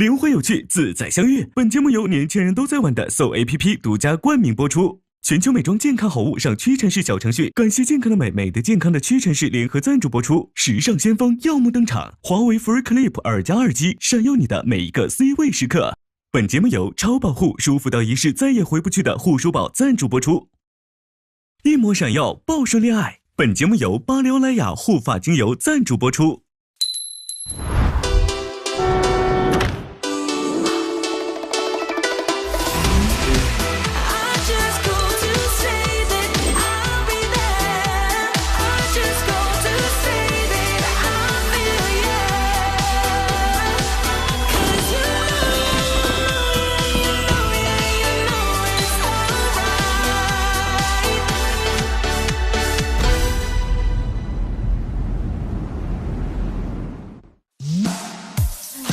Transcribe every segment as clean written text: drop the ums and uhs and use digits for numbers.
灵活有趣，自在相悦。本节目由年轻人都在玩的 So APP 独家冠名播出。全球美妆健康好物上屈臣氏小程序，感谢健康的美，美的健康的屈臣氏联合赞助播出。时尚先锋耀目登场，华为 Free Clip 2+耳机，闪耀你的每一个 C 位时刻。本节目由超保护舒服到一世再也回不去的护舒宝赞助播出。一抹闪耀，报顺恋爱。本节目由巴黎欧莱雅护发精油赞助播出。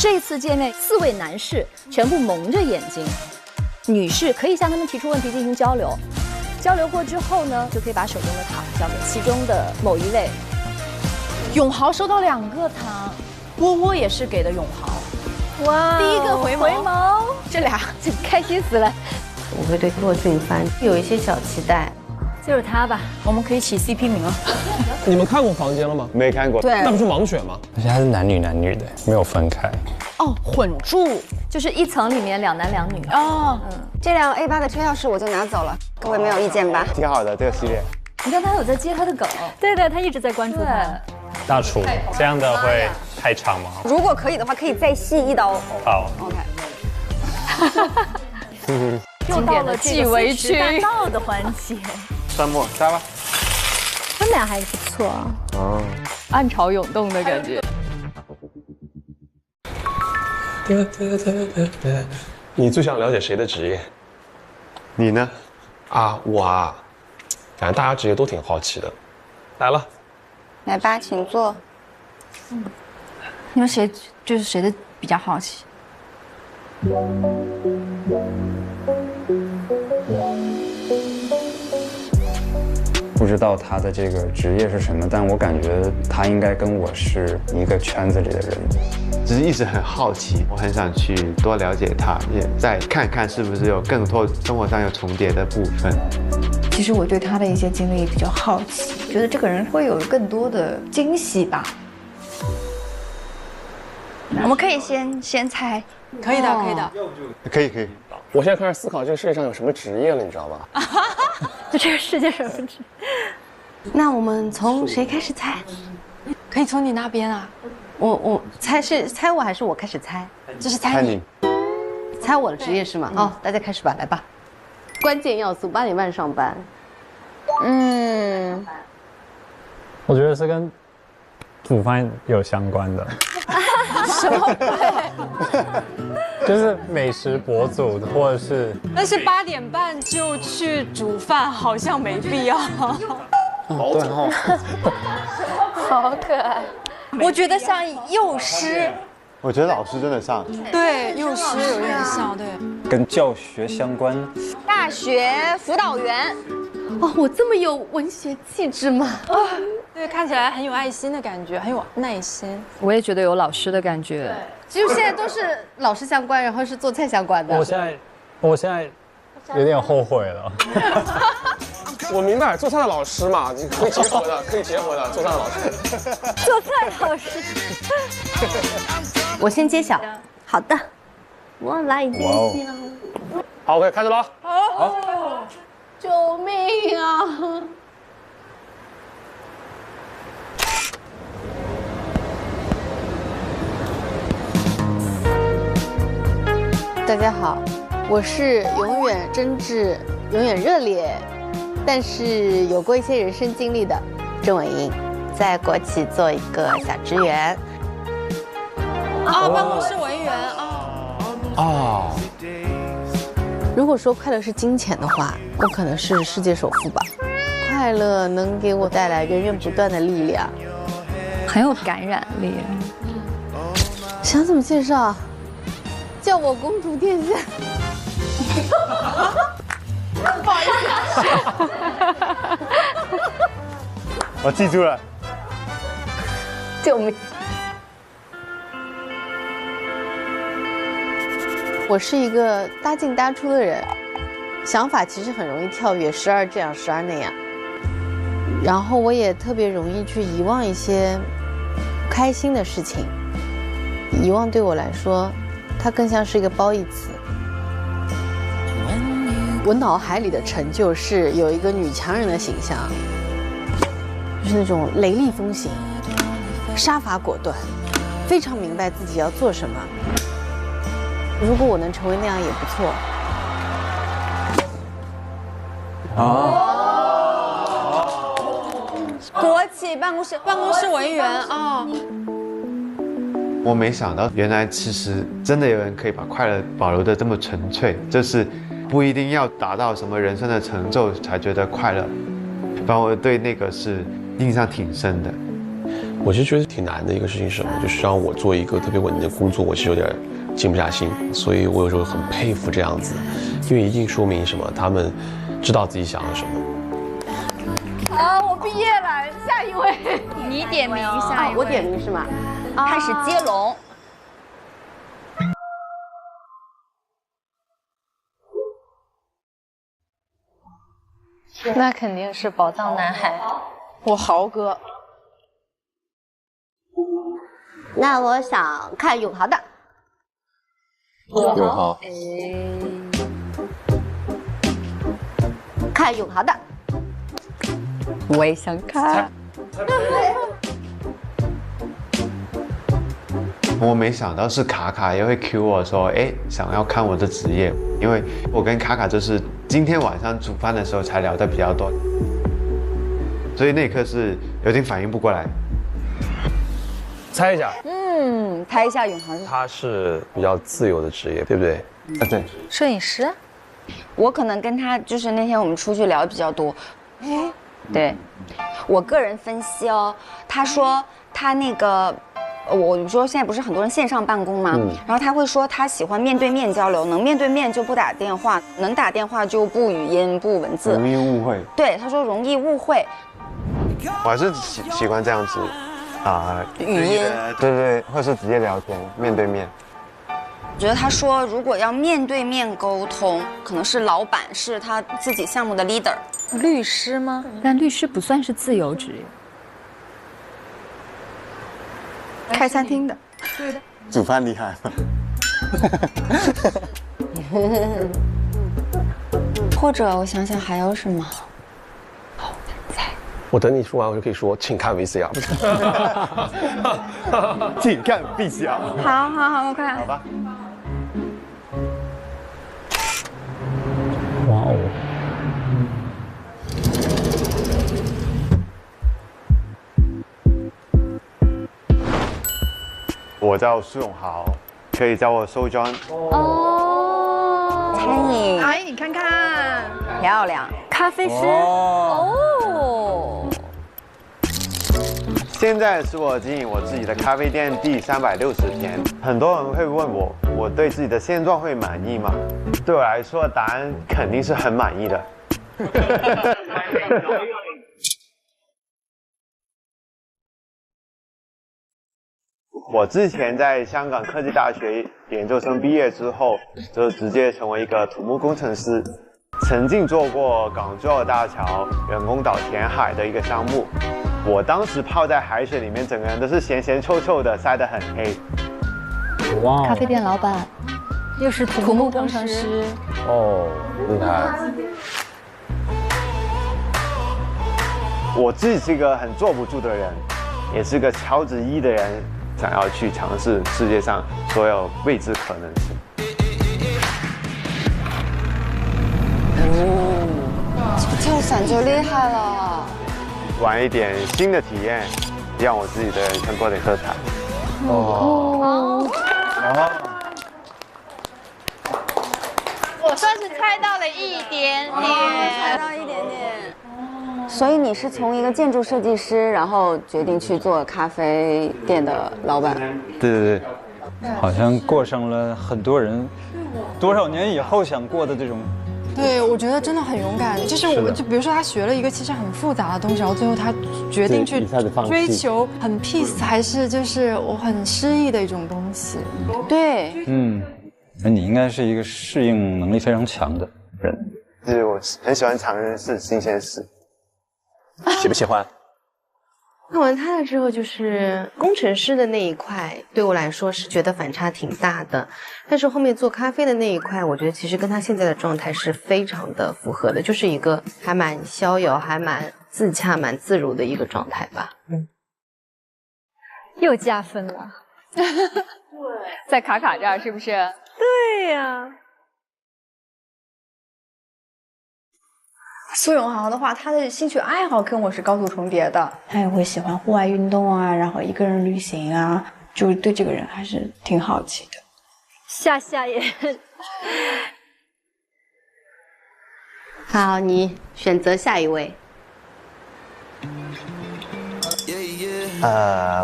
这次见面，4位男士全部蒙着眼睛，女士可以向他们提出问题进行交流，交流过之后呢，就可以把手中的糖交给其中的某一位。永豪收到2个糖，窝窝也是给的永豪。哇，第一个回眸，这俩这开心死了。我会对骆俊帆有一些小期待，就是他吧，我们可以起 CP 名了。你们看过房间了吗？没看过。对，那不是盲选吗？而且它是男女的，没有分开。哦，混住，就是一层里面2男2女。哦，这辆 A8 的车钥匙我就拿走了，各位没有意见吧？挺好的这个系列。你看他有在接他的梗，对，他一直在关注他。大厨，这样的会太长吗？如果可以的话，可以再细1刀。好 ，OK。又到了这个美食大道的环节。蒜末加吧。他们俩还不错啊。哦。暗潮涌动的感觉。你最想了解谁的职业？你呢？我感觉大家职业都挺好奇的。来了，来吧，请坐。你们谁的比较好奇？不知道他的这个职业是什么，但我感觉他应该跟我是一个圈子里的人。只是一直很好奇，我很想去多了解他，也再看看是不是有更多生活上有重叠的部分。其实我对他的一些经历比较好奇，觉得这个人会有更多的惊喜吧。我们可以先猜。可以的，可以的。可以。我现在开始思考这个世界上有什么职业了，你知道吧？就这个世界上有职。那我们从谁开始猜？可以从你那边啊。我猜是猜我还是我开始猜？这是猜你。猜我的职业是吗？哦，大家开始吧，来吧。关键要素8点半上班。我觉得是跟煮饭有相关的。什么？就是美食博主或者是。但是8点半就去煮饭，好像没必要。对哦。好可爱。我觉得像幼师。我觉得老师真的像。对，幼师有点像，对。跟教学相关。大学辅导员。哦，我这么有文学气质吗？对，看起来很有爱心的感觉，很有耐心。我也觉得有老师的感觉。其实现在都是老师相关，然后是做菜相关的。我现在有点后悔了。我明白，做菜的老师嘛，你可以结合的，做菜的老师。做菜老师。我先揭晓。好的。我来揭晓。好 ，OK， 开始了。好。救命啊！大家好，我是永远真挚、永远热烈，但是有过一些人生经历的郑伟英，在国企做一个小职员。办公室文员如果说快乐是金钱的话，我可能是世界首富吧。快乐能给我带来源源不断的力量，很有感染力。想怎么介绍？叫我公主殿下。不好意思。我记住了。救命！我是一个搭进搭出的人，想法其实很容易跳跃，12这样12那样。然后我也特别容易去遗忘一些开心的事情，遗忘对我来说，它更像是一个褒义词。我脑海里的成就是有一个女强人的形象，就是那种雷厉风行、杀伐果断，非常明白自己要做什么。如果我能成为那样也不错。国企办公室文员啊。我没想到，原来其实真的有人可以把快乐保留得这么纯粹，就是不一定要达到什么人生的成就才觉得快乐。反正我对那个是印象挺深的。我其实觉得挺难的一个事情是什么，就是让我做一个特别稳定的工作，我其实有点静不下心，所以我有时候很佩服这样子，因为一定说明什么，他们知道自己想要什么。我毕业了，下一位，你点名下一位，我点名是吗？开始接龙。那肯定是宝藏男孩，我豪哥。那我想看永豪的。永豪。看永豪的。我也想看。我没想到是卡卡也会 cue 我说，哎，想要看我的职业，因为我跟卡卡就是今天晚上煮饭的时候才聊得比较多，所以那一刻是有点反应不过来。猜一下，猜一下永豪。他是比较自由的职业，对不对？对。摄影师。我可能跟他就是那天我们出去聊的比较多。对，我个人分析哦，他说他那个。我说现在不是很多人线上办公吗？然后他会说他喜欢面对面交流，能面对面就不打电话，能打电话就不语音不文字，容易误会。对，他说容易误会。我还是习惯这样子语音，对，或是直接聊天，面对面。我觉得他说如果要面对面沟通，可能是老板是他自己项目的 leader。律师吗？但律师不算是自由职业。开餐厅的，对的。煮饭厉害。或者我想想还有什么？我等你说完，我就可以说，请看 VCR。请看 VCR。好，我看。好吧。哇哦。我叫苏永豪，可以叫我收庄。餐饮。阿姨，你看看，漂亮。咖啡师。现在是我经营我自己的咖啡店第360天。很多人会问我对自己的现状会满意吗？对我来说，答案肯定是很满意的。我之前在香港科技大学研究生毕业之后，就直接成为一个土木工程师。曾经做过港珠澳大桥人工岛填海的一个项目，我当时泡在海水里面，整个人都是咸咸臭臭的，晒得很黑。哇！咖啡店老板，又是土木工程师。哦，厉害。我自己是一个很坐不住的人，也是个超值1的人。想要去尝试世界上所有未知可能性。跳伞就厉害了。玩一点新的体验，让我自己的人生多点色彩。我算是猜到了一点点，猜到一点点。所以你是从一个建筑设计师，然后决定去做咖啡店的老板？对。好像过上了很多人多少年以后想过的这种。对，我觉得真的很勇敢。就比如说他学了一个其实很复杂的东西，然后最后他决定去追求很 peace， 还是就是我很诗意的一种东西。对，那你应该是一个适应能力非常强的人。就是我很喜欢尝试新鲜事。喜不喜欢？看完他了之后，就是工程师的那一块，对我来说是觉得反差挺大的。但是后面做咖啡的那一块，我觉得其实跟他现在的状态是非常的符合的，就是一个还蛮逍遥、还蛮自洽、蛮自如的一个状态吧。又加分了。在卡卡这儿是不是？对呀。苏永豪的话，他的兴趣爱好跟我是高度重叠的，他也会喜欢户外运动啊，然后一个人旅行啊，就是对这个人还是挺好奇的。夏也。好，你选择下一位。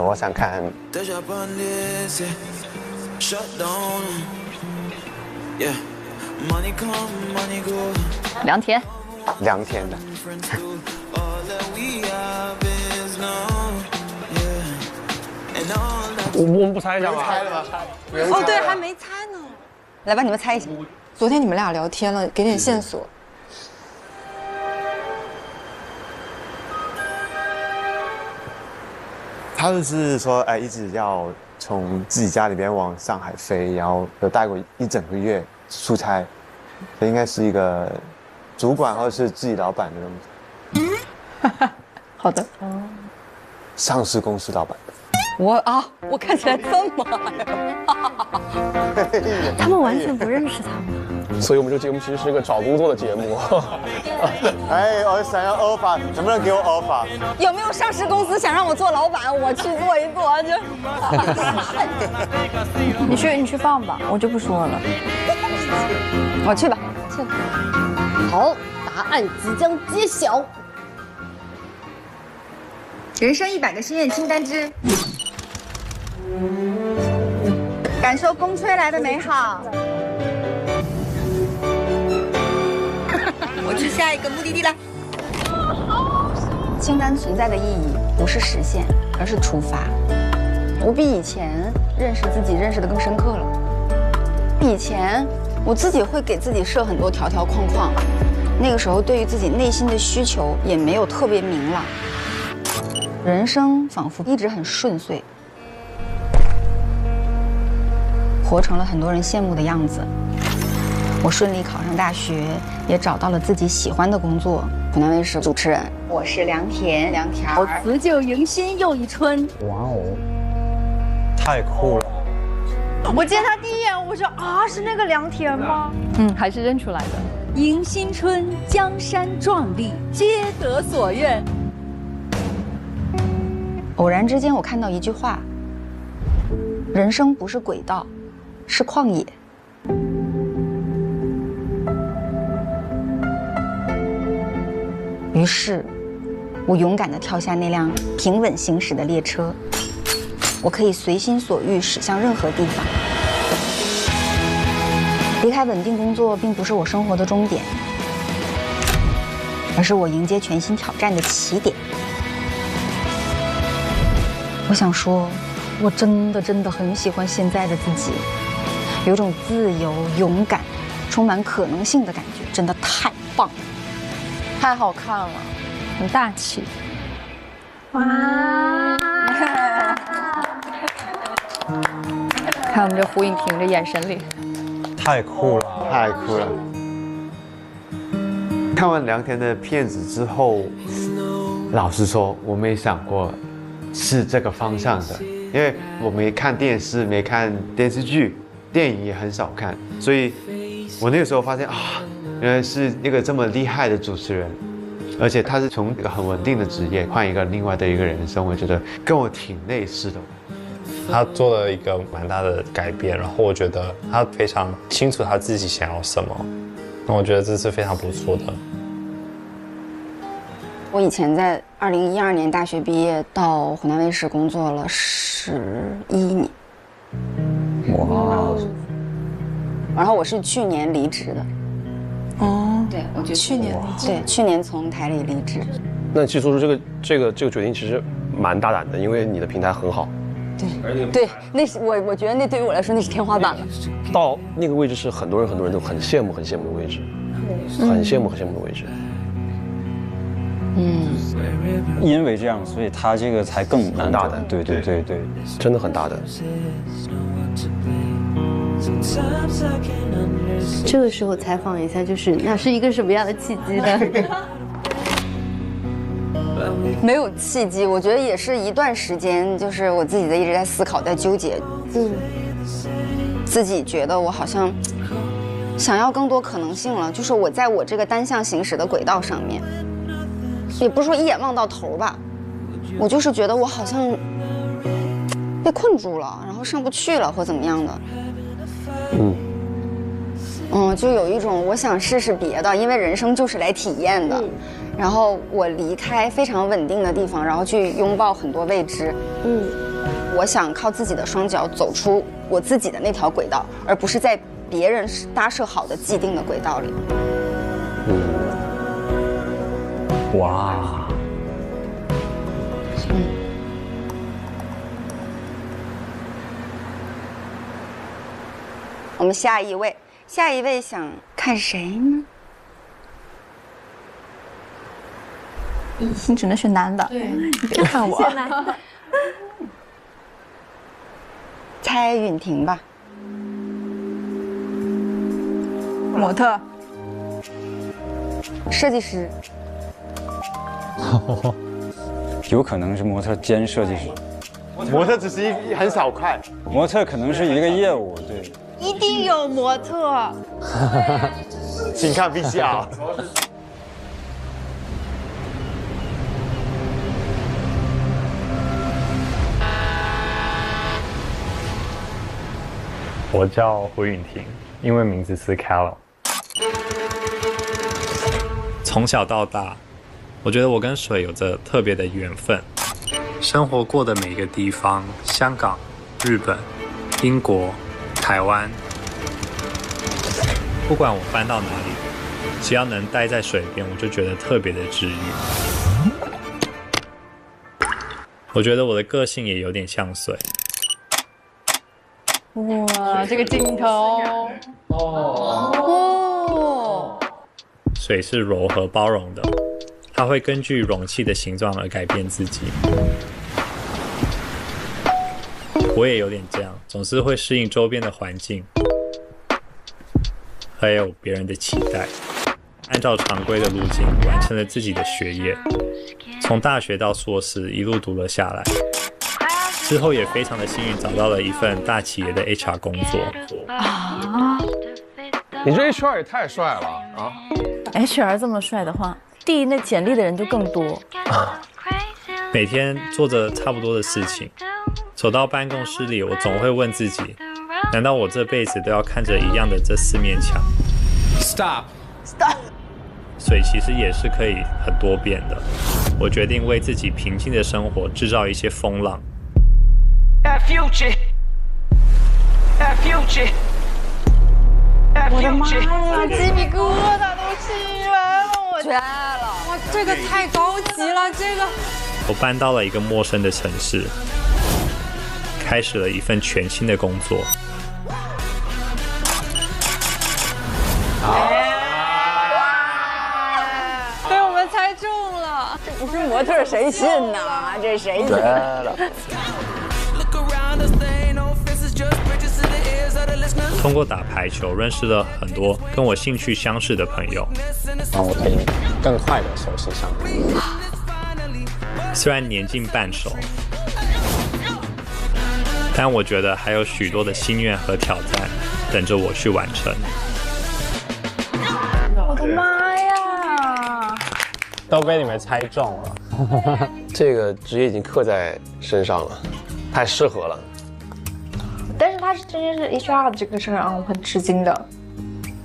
我想看。梁田。梁田的。我们不猜一下吗？猜了吧？哦，对，还没猜呢。来吧，你们猜一下。昨天你们俩聊天了，给点线索。他就是说，一直要从自己家里边往上海飞，然后有待过1整个月出差，这应该是一个主管或者是自己老板的东西。好的。上市公司老板。我看起来这么他们完全不认识他们。所以我们这个节目其实是一个找工作的节目。我想要 offer， 能不能给我 offer？ 有没有上市公司想让我做老板？我去做一做就。你去放吧，我就不说了。我去吧。好，答案即将揭晓。人生100个心愿清单之，感受风吹来的美好。我去下一个目的地了。清单存在的意义不是实现，而是出发。我比以前认识自己认识的更深刻了。以前我自己会给自己设很多条条框框，那个时候对于自己内心的需求也没有特别明朗。人生仿佛一直很顺遂，活成了很多人羡慕的样子。我顺利考上大学，也找到了自己喜欢的工作，湖南卫视主持人。我是梁田，梁田儿。辞旧迎新又一春。哇哦，太酷了！我见他第一眼，我说是那个梁田吗？还是认出来的。迎新春，江山壮丽，皆得所愿。偶然之间，我看到一句话：人生不是轨道，是旷野。于是，我勇敢地跳下那辆平稳行驶的列车，我可以随心所欲驶向任何地方。离开稳定工作，并不是我生活的终点，而是我迎接全新挑战的起点。我想说，我真的很喜欢现在的自己，有种自由、勇敢、充满可能性的感觉，真的太棒了，太好看了，很大气。哇！看我们这胡颖婷这眼神里，太酷了，太酷了。看完梁田的片子之后，老实说，我没想过是这个方向的，因为我没看电视，没看电视剧，电影也很少看，所以我那个时候发现原来是一个这么厉害的主持人，而且他是从一个很稳定的职业换一个另外的一个人生，我觉得跟我挺类似的。他做了一个蛮大的改变，然后我觉得他非常清楚他自己想要什么，那我觉得这是非常不错的。我以前在2012年大学毕业，到湖南卫视工作了11年。哇！然后我是去年离职的。哦，对，我就去年离职。对，去年从台里离职。那其实做出这个决定其实蛮大胆的，因为你的平台很好，对，那是我觉得那对于我来说那是天花板了。到那个位置是很多人都很羡慕的位置，很羡慕的位置。因为这样，所以他这个才更难大胆。对，真的很大胆。这个时候采访一下，就是那是一个什么样的契机呢？没有契机，我觉得也是一段时间，就是我自己一直在思考，在纠结。自己觉得我好像想要更多可能性了，就是我在我这个单向行驶的轨道上面，也不是说一眼望到头吧，我就是觉得我好像被困住了，然后上不去了或怎么样的。就有一种我想试试别的，因为人生就是来体验的。然后我离开非常稳定的地方，然后去拥抱很多未知。我想靠自己的双脚走出我自己的那条轨道，而不是在别人搭设好的既定的轨道里。哇。我们下一位想看谁呢？你只能选男的，对，你别看我。猜允婷吧。模特，设计师。有可能是模特兼设计师。模特只是很小块，模特可能是一个业务，对。一定有模特。请看 VCR。我叫胡允婷，英文名字是 Callum。从小到大，我觉得我跟水有着特别的缘分。生活过的每一个地方，香港、日本、英国、台湾，不管我搬到哪里，只要能待在水边，我就觉得特别的治愈。我觉得我的个性也有点像水。哇，这个镜头水是柔和包容的，它会根据容器的形状而改变自己。我也有点这样，总是会适应周边的环境，还有别人的期待，按照常规的路径完成了自己的学业，从大学到硕士一路读了下来。之后也非常的幸运找到了一份大企业的 HR 工作。你这 HR 也太帅了啊 ！HR 这么帅的话，递那简历的人就更多。每天做着差不多的事情，走到办公室里，我总会问自己：难道我这辈子都要看着一样的这4面墙 ？Stop。水其实也是可以很多变的。我决定为自己平静的生活制造一些风浪。我的妈呀，鸡皮疙瘩都起来了，我绝了！哇，这个太高级了，这个。我搬到了一个陌生的城市，开始了一份全新的工作。被我们猜中了，这不是模特谁信呐？这谁信？通过打排球认识了很多跟我兴趣相似的朋友，让我可以更快的熟悉上。虽然年近半熟，但我觉得还有许多的心愿和挑战等着我去完成。我的妈呀！都被你们猜中了。这个职业已经刻在身上了，太适合了。但是他是真的是 HR 这个事儿让我很吃惊的。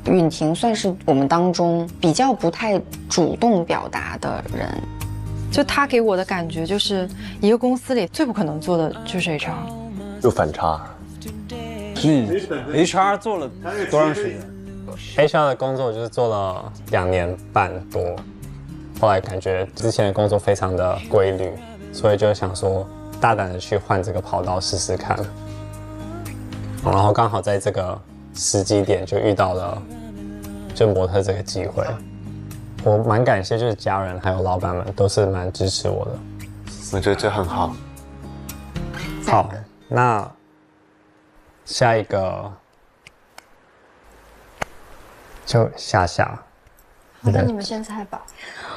允婷算是我们当中比较不太主动表达的人，就他给我的感觉就是一个公司里最不可能做的就是 HR， 有反差。HR 做了多长时间？HR 的工作就是做了2年半多，后来感觉之前的工作非常的规律，所以就想说大胆的去换这个跑道试试看。然后刚好在这个时机点就遇到了就模特这个机会，我蛮感谢，就是家人还有老板们都是蛮支持我的。我觉得这很好。好，那下一个就夏夏。好，那你们先猜吧。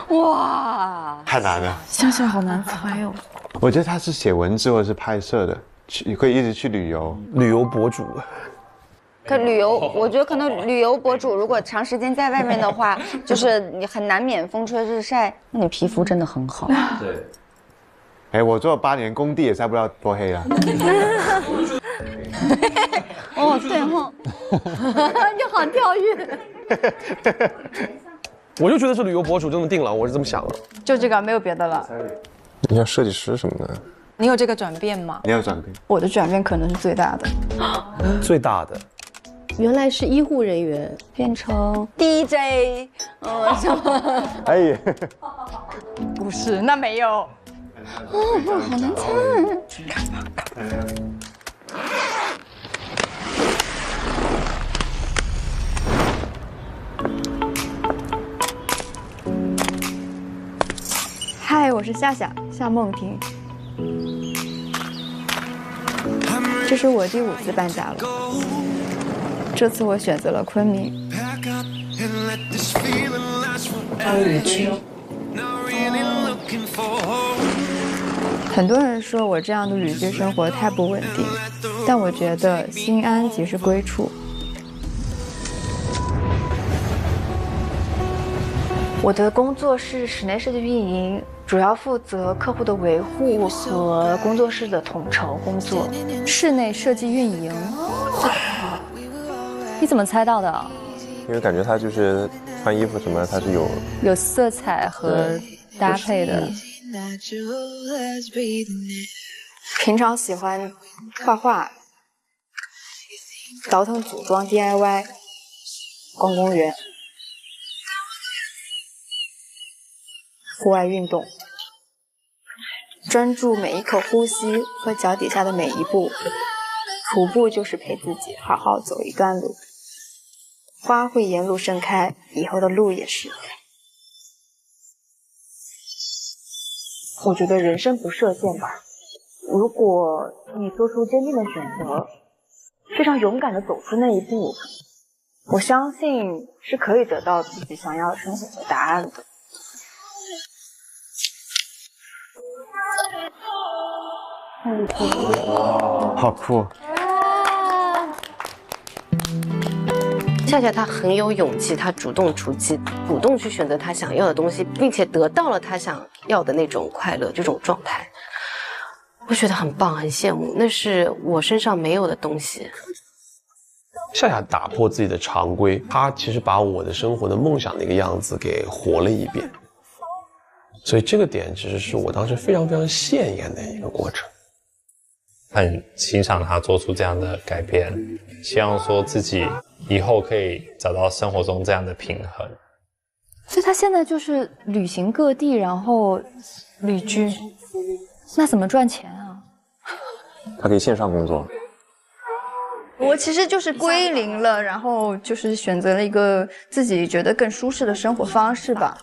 哇，太难了。夏夏好难猜哦。我觉得他是写文字或者是拍摄的，可以一直去旅游。旅游博主。可旅游，我觉得可能旅游博主如果长时间在外面的话，就是你很难免风吹日晒，那你皮肤真的很好。对。哎，我做了8年工地也晒不到多黑啊。哦，对哦，你好跳跃。我就觉得是旅游博主，这么定了，我是这么想的。就这个，没有别的了。你像设计师什么的，你有这个转变吗？你有转变。我的转变可能是最大的。最大的。原来是医护人员，变成 DJ， 什么？哎呀，不是，那没有。哦，不，好难猜。嗨，我是夏夏，夏梦婷。这是我第5次搬家了。这次我选择了昆明。旅居。很多人说我这样的旅居生活太不稳定，但我觉得心安即是归处。我的工作是室内设计运营，主要负责客户的维护和工作室的统筹工作。室内设计运营。你怎么猜到的？因为感觉他就是穿衣服什么，他是有色彩和搭配的。平常喜欢画画、倒腾组装 DIY、逛公园、户外运动，专注每一口呼吸和脚底下的每一步。徒步就是陪自己好好走一段路。花会沿路盛开，以后的路也是。我觉得人生不设限吧，如果你做出坚定的选择，非常勇敢地走出那一步，我相信是可以得到自己想要的生活的答案的。好酷！夏夏她很有勇气，她主动出击，主动去选择她想要的东西，并且得到了她想要的那种快乐，这种状态，我觉得很棒，很羡慕，那是我身上没有的东西。夏夏打破自己的常规，她其实把我的生活的梦想的一个样子给活了一遍，所以这个点其实是我当时非常非常羡艳的一个过程。很欣赏他做出这样的改变，希望说自己以后可以找到生活中这样的平衡。所以他现在就是旅行各地，然后旅居，那怎么赚钱啊？他可以线上工作。我其实就是归零了，然后就是选择了一个自己觉得更舒适的生活方式吧。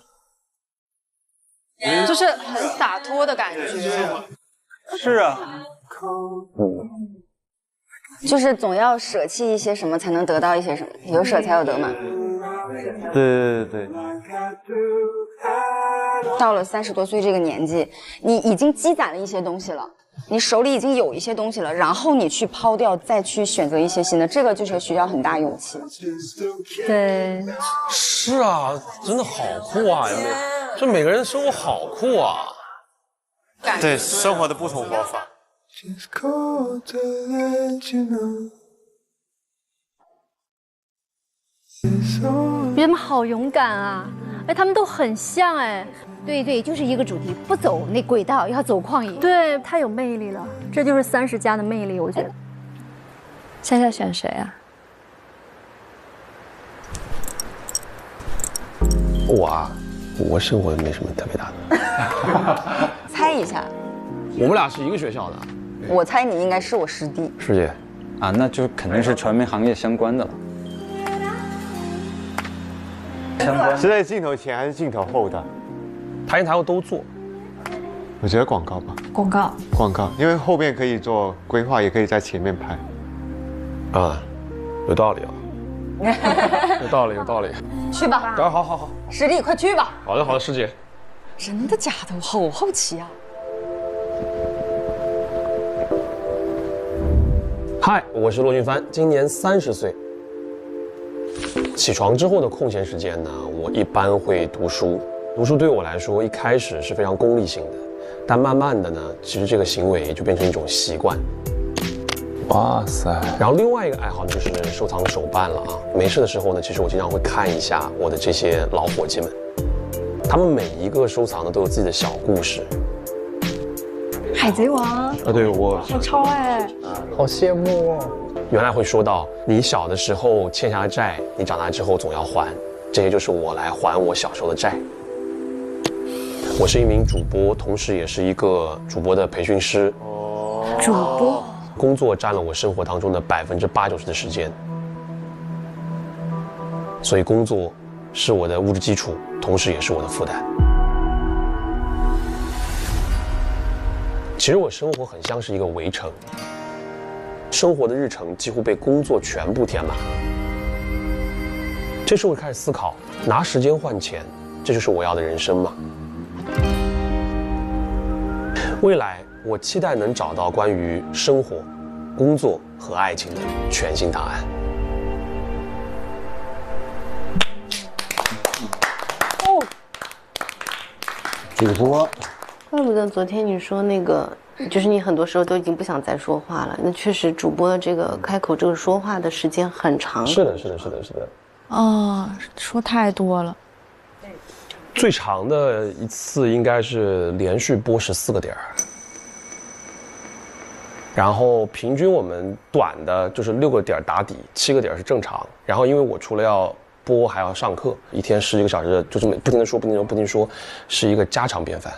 就是很洒脱的感觉。是啊。就是总要舍弃一些什么才能得到一些什么，有舍才有得嘛。对。到了30多岁这个年纪，你已经积攒了一些东西了，你手里已经有一些东西了，然后你去抛掉，再去选择一些新的，这个就是需要很大勇气。对，是啊，真的好酷啊！这每个人的生活好酷啊。对，生活的不同活法。你们好勇敢啊！哎，他们都很像哎。对，就是一个主题，不走那轨道，要走旷野。对，太有魅力了，这就是30+的魅力，我觉得。夏夏选谁啊？我生活没什么特别大的。猜一下。我们俩是一个学校的。我猜你应该是我师弟。师姐，啊，那就肯定是传媒行业相关的了。是在镜头前还是镜头后的？台前台后都做。我觉得广告吧。广告，因为后面可以做规划，也可以在前面拍。啊，有道理啊。有道理。去吧。好。师弟，快去吧。好的，师姐。真的假的？我好好奇啊。嗨，我是骆俊帆，今年30岁。起床之后的空闲时间呢，我一般会读书。读书对我来说，一开始是非常功利性的，但慢慢的呢，其实这个行为就变成一种习惯。哇塞！然后另外一个爱好呢，就是收藏手办了啊。没事的时候呢，其实我经常会看一下我的这些老伙计们，他们每一个收藏的都有自己的小故事。海贼王啊，对我超爱，好羡慕哦。原来会说到，你小的时候欠下的债，你长大之后总要还，这些就是我来还我小时候的债。我是一名主播，同时也是一个主播的培训师。主播工作占了我生活当中的80%-90%的时间，所以工作是我的物质基础，同时也是我的负担。其实我生活很像是一个围城，生活的日程几乎被工作全部填满。这时候我开始思考，拿时间换钱，这就是我要的人生吗？未来我期待能找到关于生活、工作和爱情的全新答案。哦，主播，怪不得昨天你说那个，就是你很多时候都已经不想再说话了。那确实，主播的这个开口这个说话的时间很长。是的。哦，说太多了。最长的一次应该是连续播14个点，然后平均我们短的就是6个点打底，7个点是正常。然后因为我除了要播还要上课，一天11个小时，就这么不停地说，是一个家常便饭。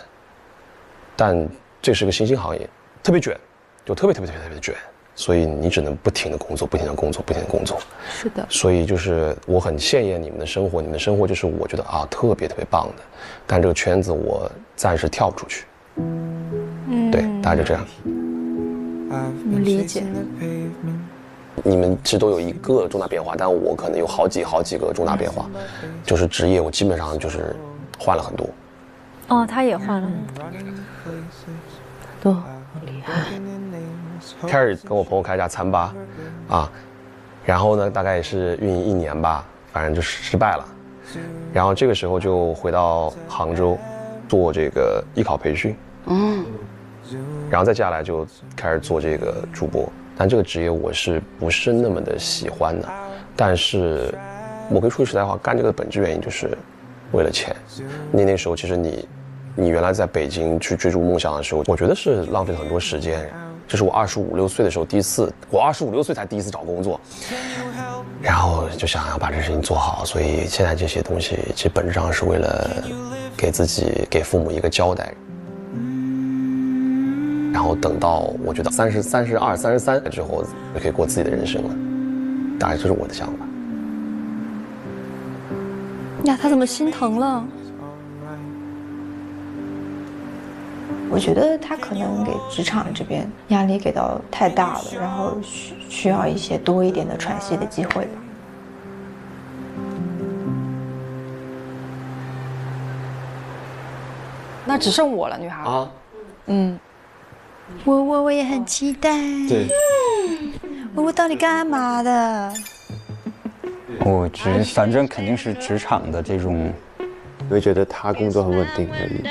但这是个新兴行业，特别卷，就特别卷，所以你只能不停地工作。是的。所以就是我很羡艳你们的生活，你们的生活就是我觉得啊特别棒的，但这个圈子我暂时跳不出去。对，大概就这样。理解。你们其实都有一个重大变化，但我可能有好几个重大变化，就是职业我基本上就是换了很多。哦，他也换了。多厉害。开始跟我朋友开一家餐吧，啊，然后呢，大概也是运营1年吧，反正就失败了。然后这个时候就回到杭州，做这个艺考培训，然后再接下来就开始做这个主播。但这个职业我是不是那么的喜欢呢？但是我可以说句实在话，干这个本质原因就是为了钱。那时候其实你原来在北京去追逐梦想的时候，我觉得是浪费了很多时间。这是我25、26岁的时候我25、26岁才第一次找工作，然后就想要把这事情做好，所以现在这些东西其实本质上是为了给自己、给父母一个交代，然后等到我觉得32、33之后就可以过自己的人生了，大概这是我的想法。呀，他怎么心疼了？我觉得他可能给职场这边压力给到太大了，然后需要一些多一点的喘息的机会吧。那只剩我了，女孩。啊，我也很期待。对。我到底干嘛的？反正肯定是职场的这种，我会觉得他工作很稳定而已。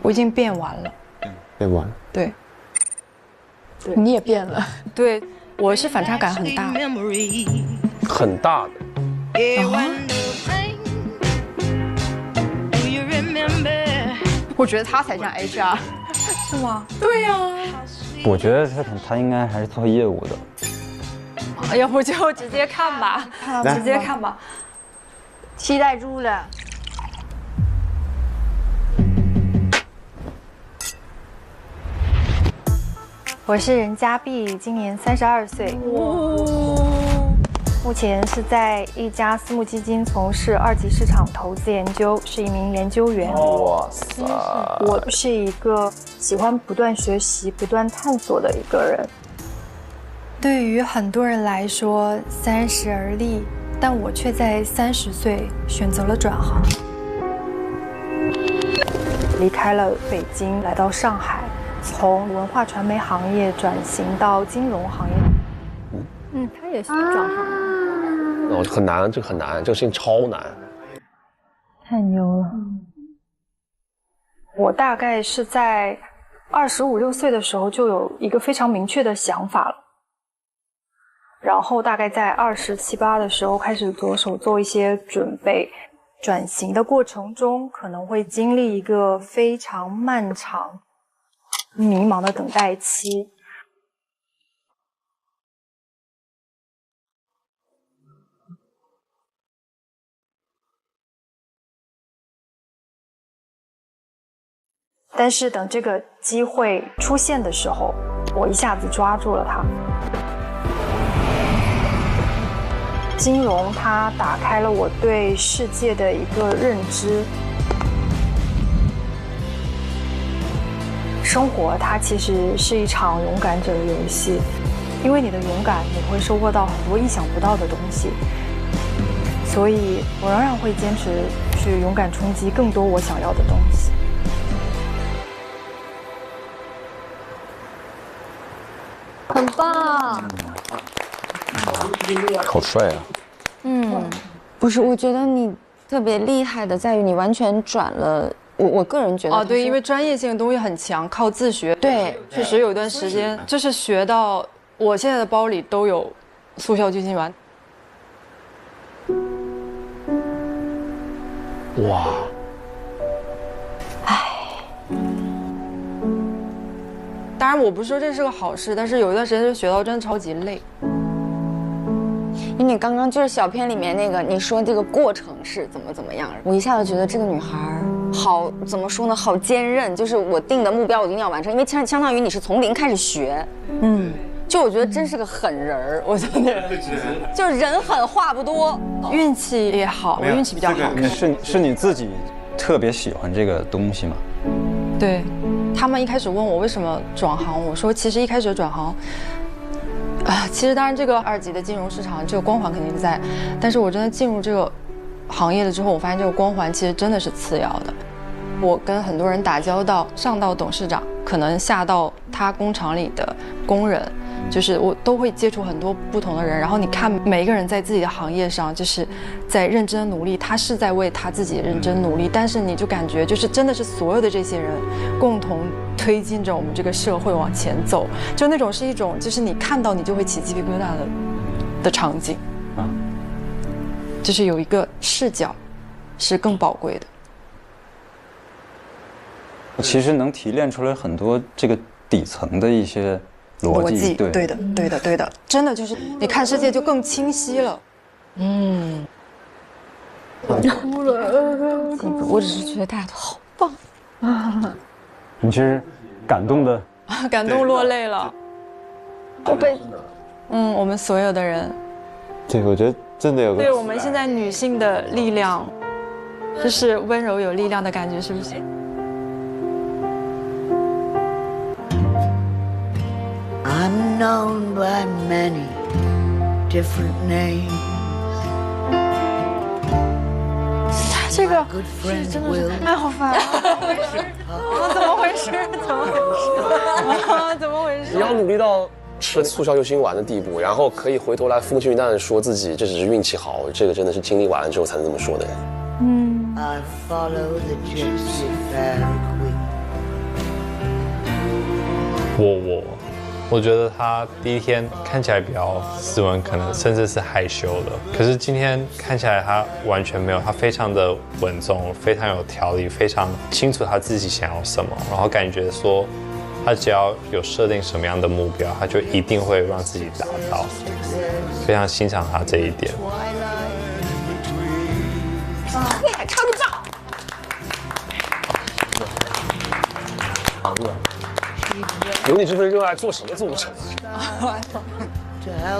我已经变完了。变完了。对。你也变了。对，我是反差感很大。很大的。我觉得他才像 HR。是吗？对呀。我觉得他应该还是做业务的。要不就直接看吧，直接看吧，期待住了。我是任嘉碧，今年32岁，目前是在一家私募基金从事2级市场投资研究，是一名研究员。哇塞！我是一个喜欢不断学习、不断探索的一个人。对于很多人来说，30而立，但我却在30岁选择了转行，离开了北京，来到上海。从文化传媒行业转型到金融行业。他也是转行。哦，很难，这个很难，这个事情超难。太牛了！我大概是在25、26岁的时候就有一个非常明确的想法了，然后大概在27、28的时候开始着手做一些准备。转型的过程中可能会经历一个非常漫长、迷茫的等待期。但是等这个机会出现的时候，我一下子抓住了它。金融它打开了我对世界的一个认知。生活它其实是一场勇敢者的游戏，因为你的勇敢，你会收获到很多意想不到的东西。所以我仍然会坚持去勇敢冲击更多我想要的东西。很棒。好帅啊！不是，我觉得你特别厉害的在于你完全转了。我个人觉得对，因为专业性的东西很强，靠自学。对，确实有一段时间，就是学到我现在的包里都有速效救心丸。哇！当然，我不是说这是个好事，但是有一段时间就学到真的超级累。因为你刚刚就是小片里面那个，你说这个过程是怎么样，我一下子觉得这个女孩好怎么说呢，好坚韧，就是我定的目标我一定要完成，因为相当于你是从零开始学，就我觉得真是个狠人儿，我觉得就是人狠话不多，运气也好，我运气比较好。是你自己特别喜欢这个东西吗？对，他们一开始问我为什么转行，我说其实一开始转行。其实当然，这个2级的金融市场这个光环肯定在，但是我真的进入这个行业了之后，我发现这个光环其实真的是次要的。我跟很多人打交道，上到董事长，可能下到他工厂里的工人，就是我都会接触很多不同的人。然后你看每一个人在自己的行业上，就是在认真努力，他是在为他自己认真努力，但是你就感觉就是真的是所有的这些人共同推进着我们这个社会往前走，就那种是一种就是你看到你就会起鸡皮疙瘩的场景啊，就是有一个视角是更宝贵的。其实能提炼出来很多这个底层的一些逻辑，对的，真的就是你看世界就更清晰了。哭了，我只是觉得大家都好棒啊！你其实感动的，感动落泪了。我们所有的人，对，我觉得真的有个，对我们现在女性的力量，就是温柔有力量的感觉，是不是？I'm known by many different names. 他这个是真的是，哎，好烦啊！怎么回事？怎么回事？你要努力到吃速效救心丸的地步，然后可以回头来风轻云淡的说自己这只是运气好，这个真的是经历完了之后才能这么说的人。I follow the gypsy fair queen. 我觉得他第一天看起来比较斯文，可能甚至是害羞的。可是今天看起来他完全没有，他非常的稳重，非常有条理，非常清楚他自己想要什么，然后感觉说他只要有设定什么样的目标，他就一定会让自己达到。非常欣赏他这一点。你还唱得照。好热。有你这份热爱，做什么做不成。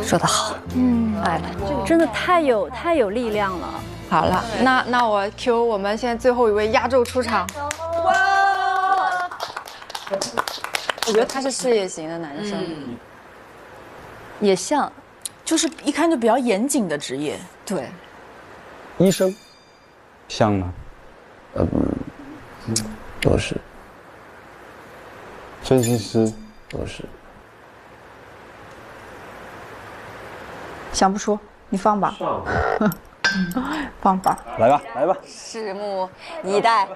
说得好，哎，真的太有力量了。好了，那我 Q 我们现在最后一位压轴出场。哇！我觉得他是事业型的男生，也像，就是一看就比较严谨的职业。对，医生像吗？都是。分析师都是。想不出，你放吧。放吧。来吧，来吧。拭目以待。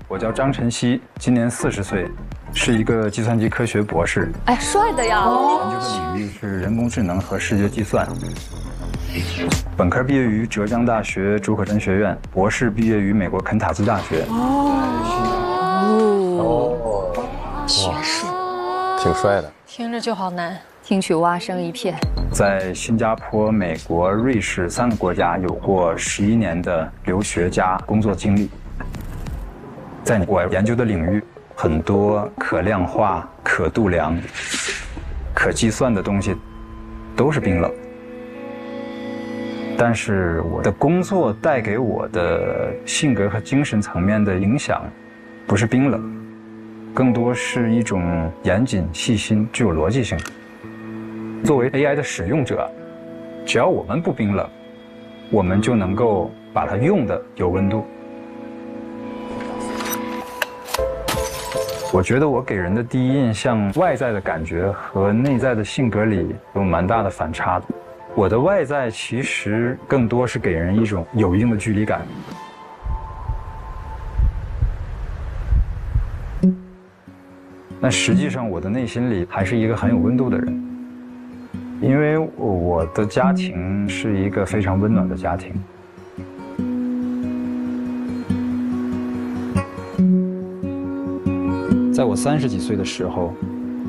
我叫张晨曦，今年40岁，是一个计算机科学博士。哎，帅的呀！研究的领域是人工智能和视觉计算。本科毕业于浙江大学竺可桢学院，博士毕业于美国肯塔基大学。学术，挺帅的。听着就好难，听取蛙声一片。在新加坡、美国、瑞士3个国家有过11年的留学加工作经历。在我研究的领域，很多可量化、可度量、可计算的东西都是冰冷。但是我的工作带给我的性格和精神层面的影响，不是冰冷，更多是一种严谨、细心、具有逻辑性。作为 AI 的使用者，只要我们不冰冷，我们就能够把它用的有温度。我觉得我给人的第一印象，外在的感觉和内在的性格里有蛮大的反差的。我的外在其实更多是给人一种有一定的距离感。但实际上我的内心里还是一个很有温度的人。因为我的家庭是一个非常温暖的家庭。在我30几岁的时候，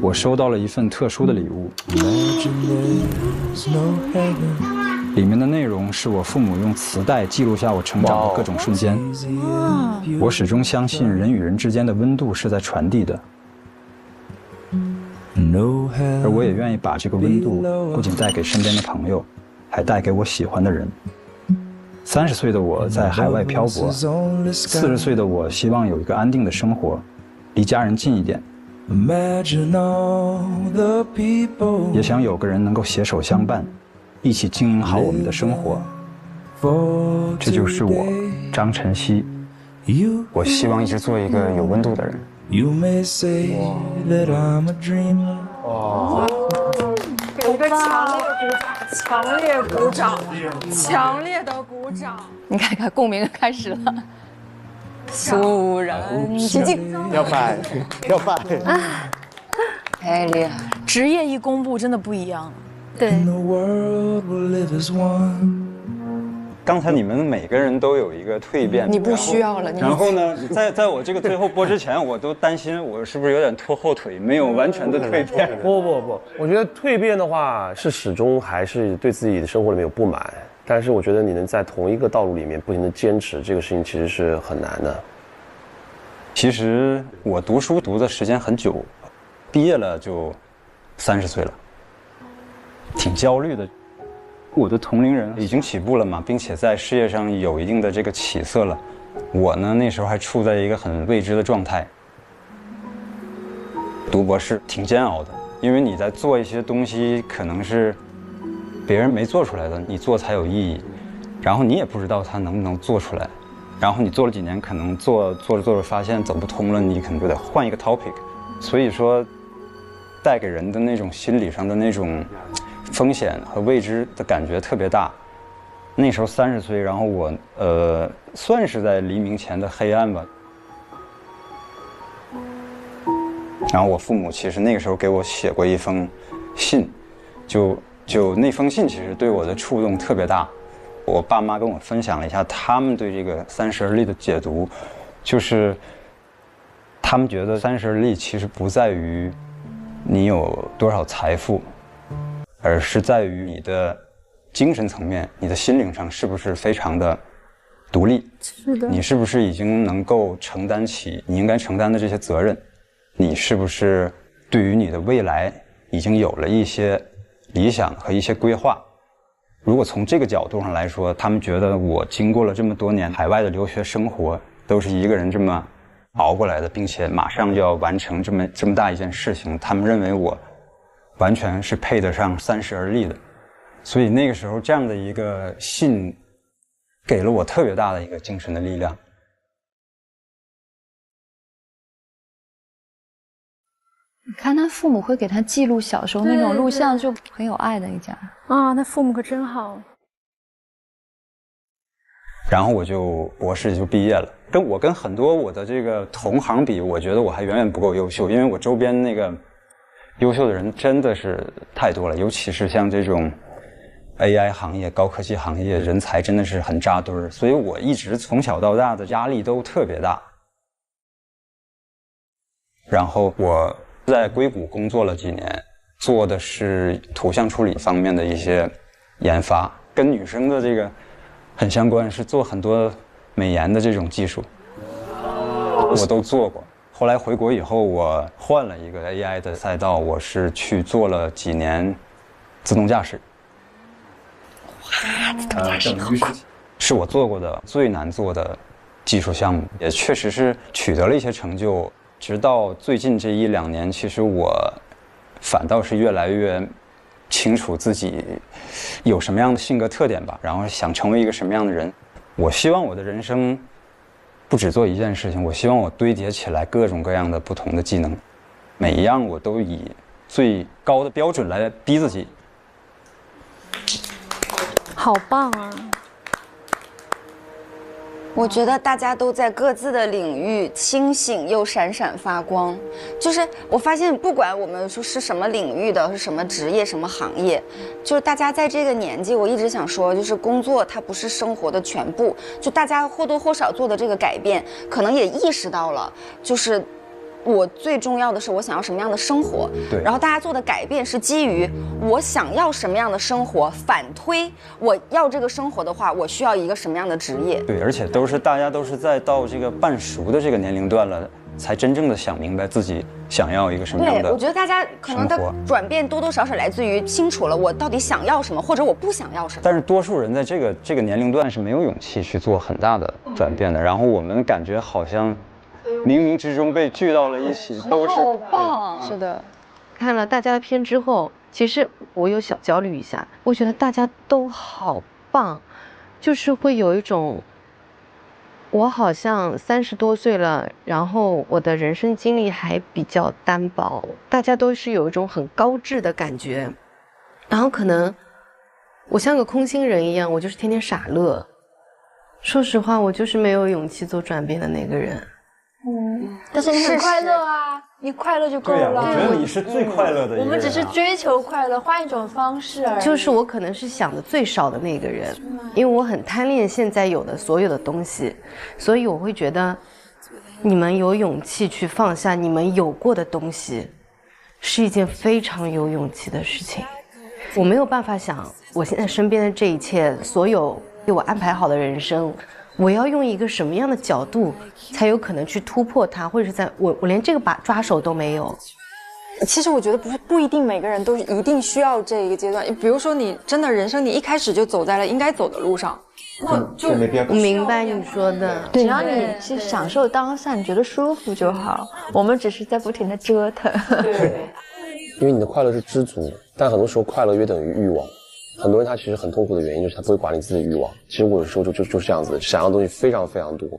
我收到了一份特殊的礼物，里面的内容是我父母用磁带记录下我成长的各种瞬间。我始终相信人与人之间的温度是在传递的。而我也愿意把这个温度不仅带给身边的朋友，还带给我喜欢的人。30岁的我在海外漂泊，40岁的我希望有一个安定的生活，离家人近一点，也想有个人能够携手相伴，一起经营好我们的生活。这就是我，张晨曦。我希望一直做一个有温度的人。哇！给一个强烈鼓掌，强烈的鼓掌！你看看，共鸣开始了。肃然起敬，要拜，要拜啊！太厉害！职业一公布，真的不一样了。对。刚才你们每个人都有一个蜕变，你不需要了。然后呢，在我这个最后播之前，我都担心我是不是有点拖后腿，没有完全的蜕变。不，我觉得蜕变的话是始终还是对自己的生活里面有不满，但是我觉得你能在同一个道路里面不停的坚持，这个事情其实是很难的。其实我读书读的时间很久，毕业了就30岁了，挺焦虑的。我的同龄人已经起步了嘛，并且在事业上有一定的这个起色了。我呢，那时候还处在一个很未知的状态。读博士挺煎熬的，因为你在做一些东西，可能是别人没做出来的，你做才有意义。然后你也不知道它能不能做出来。然后你做了几年，可能做着发现走不通了，你可能就得换一个 topic。所以说，带给人的那种心理上的那种风险和未知的感觉特别大。那时候30岁，然后我算是在黎明前的黑暗吧。然后我父母其实那个时候给我写过一封信，就那封信其实对我的触动特别大。我爸妈跟我分享了一下他们对这个30而立的解读，就是他们觉得30而立其实不在于你有多少财富，而是在于你的精神层面，你的心灵上是不是非常的独立？是的。你是不是已经能够承担起你应该承担的这些责任？你是不是对于你的未来已经有了一些理想和一些规划？如果从这个角度上来说，他们觉得我经过了这么多年海外的留学生活，都是一个人这么熬过来的，并且马上就要完成这么大一件事情，他们认为我完全是配得上三十而立的。所以那个时候这样的一个信给了我特别大的一个精神的力量。你看他父母会给他记录小时候那种录像，就很有爱的一家啊，那父母可真好。然后我就博士就毕业了，跟很多我的这个同行比，我觉得我还远远不够优秀，因为我周边那个优秀的人真的是太多了，尤其是像这种 AI 行业、高科技行业，人才真的是很扎堆儿，所以我一直从小到大的压力都特别大。然后我在硅谷工作了几年，做的是图像处理方面的一些研发，跟女生的这个很相关，是做很多美颜的这种技术，我都做过。后来回国以后，我换了一个 AI 的赛道，我是去做了几年自动驾驶。哇，自动驾驶好酷！是我做过的最难做的技术项目，也确实是取得了一些成就。直到最近这1-2年，其实我反倒是越来越清楚自己有什么样的性格特点吧，然后想成为一个什么样的人。我希望我的人生不只做一件事情，我希望我堆叠起来各种各样的不同的技能，每一样我都以最高的标准来逼自己。好棒啊！我觉得大家都在各自的领域清醒又闪闪发光。就是我发现，不管我们说是什么领域的，是什么职业、什么行业，就是大家在这个年纪，我一直想说，就是工作它不是生活的全部。就大家或多或少做的这个改变，可能也意识到了，就是我最重要的是我想要什么样的生活。对。然后大家做的改变是基于我想要什么样的生活，反推我要这个生活的话，我需要一个什么样的职业。对，而且大家都是在到这个半熟的这个年龄段了，才真正的想明白自己想要一个什么样的。对，我觉得大家可能的转变多多少少来自于清楚了我到底想要什么，或者我不想要什么。但是多数人在这个年龄段是没有勇气去做很大的转变的。然后我们感觉好像冥冥之中被聚到了一起，都是好棒。是的，看了大家的片之后，其实我有小焦虑一下，我觉得大家都好棒，就是会有一种，我好像30多岁了，然后我的人生经历还比较单薄，大家都是有一种很高质的感觉，然后可能我像个空心人一样，我就是天天傻乐。说实话，我就是没有勇气做转变的那个人。但是你很快乐啊，你快乐就够了。对啊，我觉得你是最快乐的一个人啊。我们只是追求快乐，换一种方式而已。就是我可能是想的最少的那个人，因为我很贪恋现在有的所有的东西，所以我会觉得你们有勇气去放下你们有过的东西，是一件非常有勇气的事情。我没有办法想我现在身边的这一切，所有给我安排好的人生，我要用一个什么样的角度才有可能去突破它，或者是在我连这个抓手都没有。其实我觉得不一定每个人都一定需要这一个阶段。比如说你真的人生你一开始就走在了应该走的路上，那就我明白你说的，只要你去享受当下，你觉得舒服就好。我们只是在不停的折腾。对，因为你的快乐是知足，但很多时候快乐约等于欲望。很多人他其实很痛苦的原因就是他不会管理自己的欲望。其实我有时候就是这样子，想要的东西非常非常多，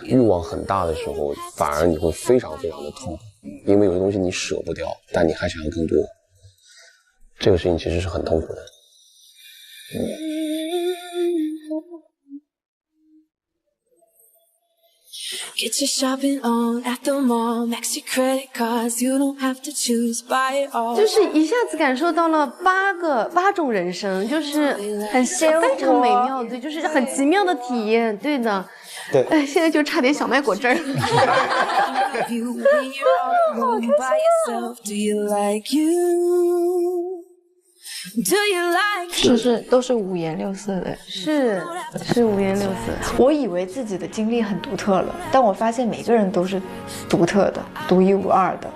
欲望很大的时候，反而你会非常非常的痛苦，因为有些东西你舍不掉，但你还想要更多。这个事情其实是很痛苦的。Get your shopping on at the mall, max your credit cards, you don't have to choose, buy it all. 就是一下子感受到了8种人生，就是很鲜活，非常美妙，对，就是很奇妙的体验，对的。对，哎，现在就差点小麦果汁儿。Do you like 都是五颜六色的，是五颜六色。我以为自己的经历很独特了，但我发现每个人都是独特的、独一无二的，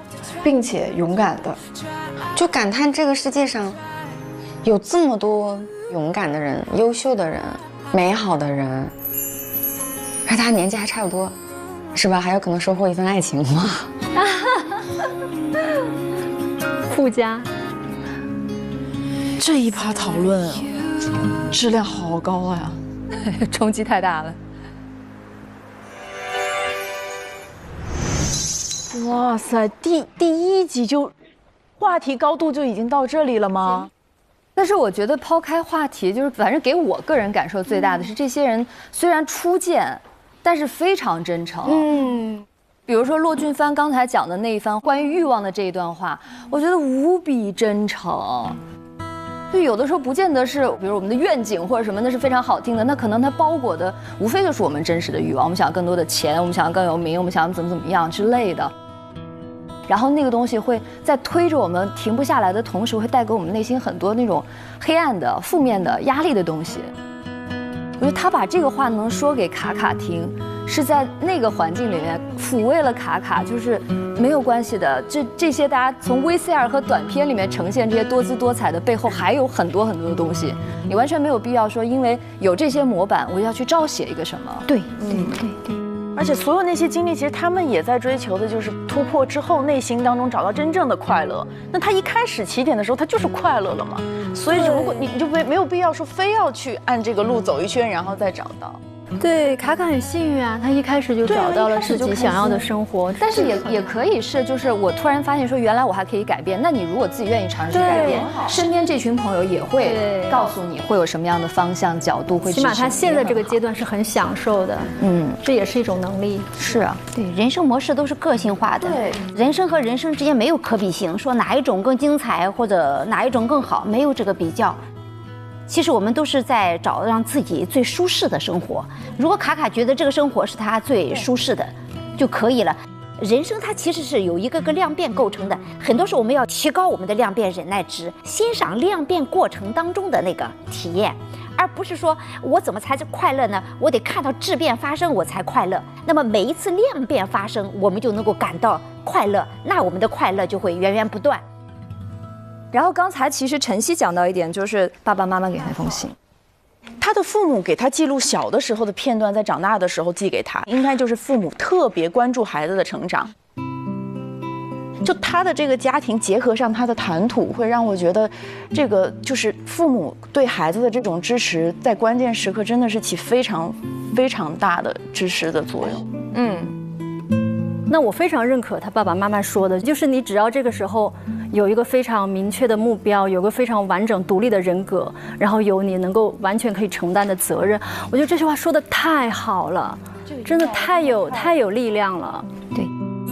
并且勇敢的。就感叹这个世界上有这么多勇敢的人、优秀的人、美好的人，而大家年纪还差不多，是吧？还有可能收获一份爱情吗？附加。这一趴讨论质量好高呀，冲击太大了。哇塞，第一集就话题高度就已经到这里了吗？但是我觉得抛开话题，就是反正给我个人感受最大的是，这些人虽然初见，但是非常真诚。比如说骆俊帆刚才讲的那一番关于欲望的这一段话，我觉得无比真诚。就有的时候不见得是，比如我们的愿景或者什么，那是非常好听的，那可能它包裹的无非就是我们真实的欲望，我们想要更多的钱，我们想要更有名，我们想要怎么样之类的。然后那个东西会在推着我们停不下来的同时，会带给我们内心很多那种黑暗的、负面的、压力的东西。我觉得他把这个话能说给卡卡听，是在那个环境里面抚慰了卡卡，就是没有关系的。这些大家从 VCR 和短片里面呈现这些多姿多彩的背后，还有很多很多的东西。你完全没有必要说，因为有这些模板，我要去照写一个什么。对。而且所有那些经历，其实他们也在追求的就是突破之后，内心当中找到真正的快乐。那他一开始起点的时候，他就是快乐了嘛。所以如果你就没有必要说非要去按这个路走一圈，然后再找到。对，卡卡很幸运啊，他一开始就找到了自己想要的生活。但是也可以是，就是我突然发现说，原来我还可以改变。那你如果自己愿意尝试改变，身边这群朋友也会告诉你会有什么样的方向、角度，会起码他现在这个阶段是很享受的。这也是一种能力。是啊，对，人生模式都是个性化的。对，人生和人生之间没有可比性，说哪一种更精彩或者哪一种更好，没有这个比较。其实我们都是在找让自己最舒适的生活。如果卡卡觉得这个生活是他最舒适的，就可以了。人生它其实是由一个个量变构成的，很多时候我们要提高我们的量变忍耐值，欣赏量变过程当中的那个体验，而不是说我怎么才是快乐呢？我得看到质变发生我才快乐。那么每一次量变发生，我们就能够感到快乐，那我们的快乐就会源源不断。然后刚才其实晨曦讲到一点，就是爸爸妈妈给他一封信，他的父母给他记录小的时候的片段，在长大的时候寄给他，应该就是父母特别关注孩子的成长。就他的这个家庭结合上他的谈吐，会让我觉得，这个就是父母对孩子的这种支持，在关键时刻真的是起非常非常大的支持的作用。那我非常认可他爸爸妈妈说的，就是你只要这个时候有一个非常明确的目标，有个非常完整独立的人格，然后有你能够完全可以承担的责任，我觉得这句话说的太好了，真的太有力量了。对，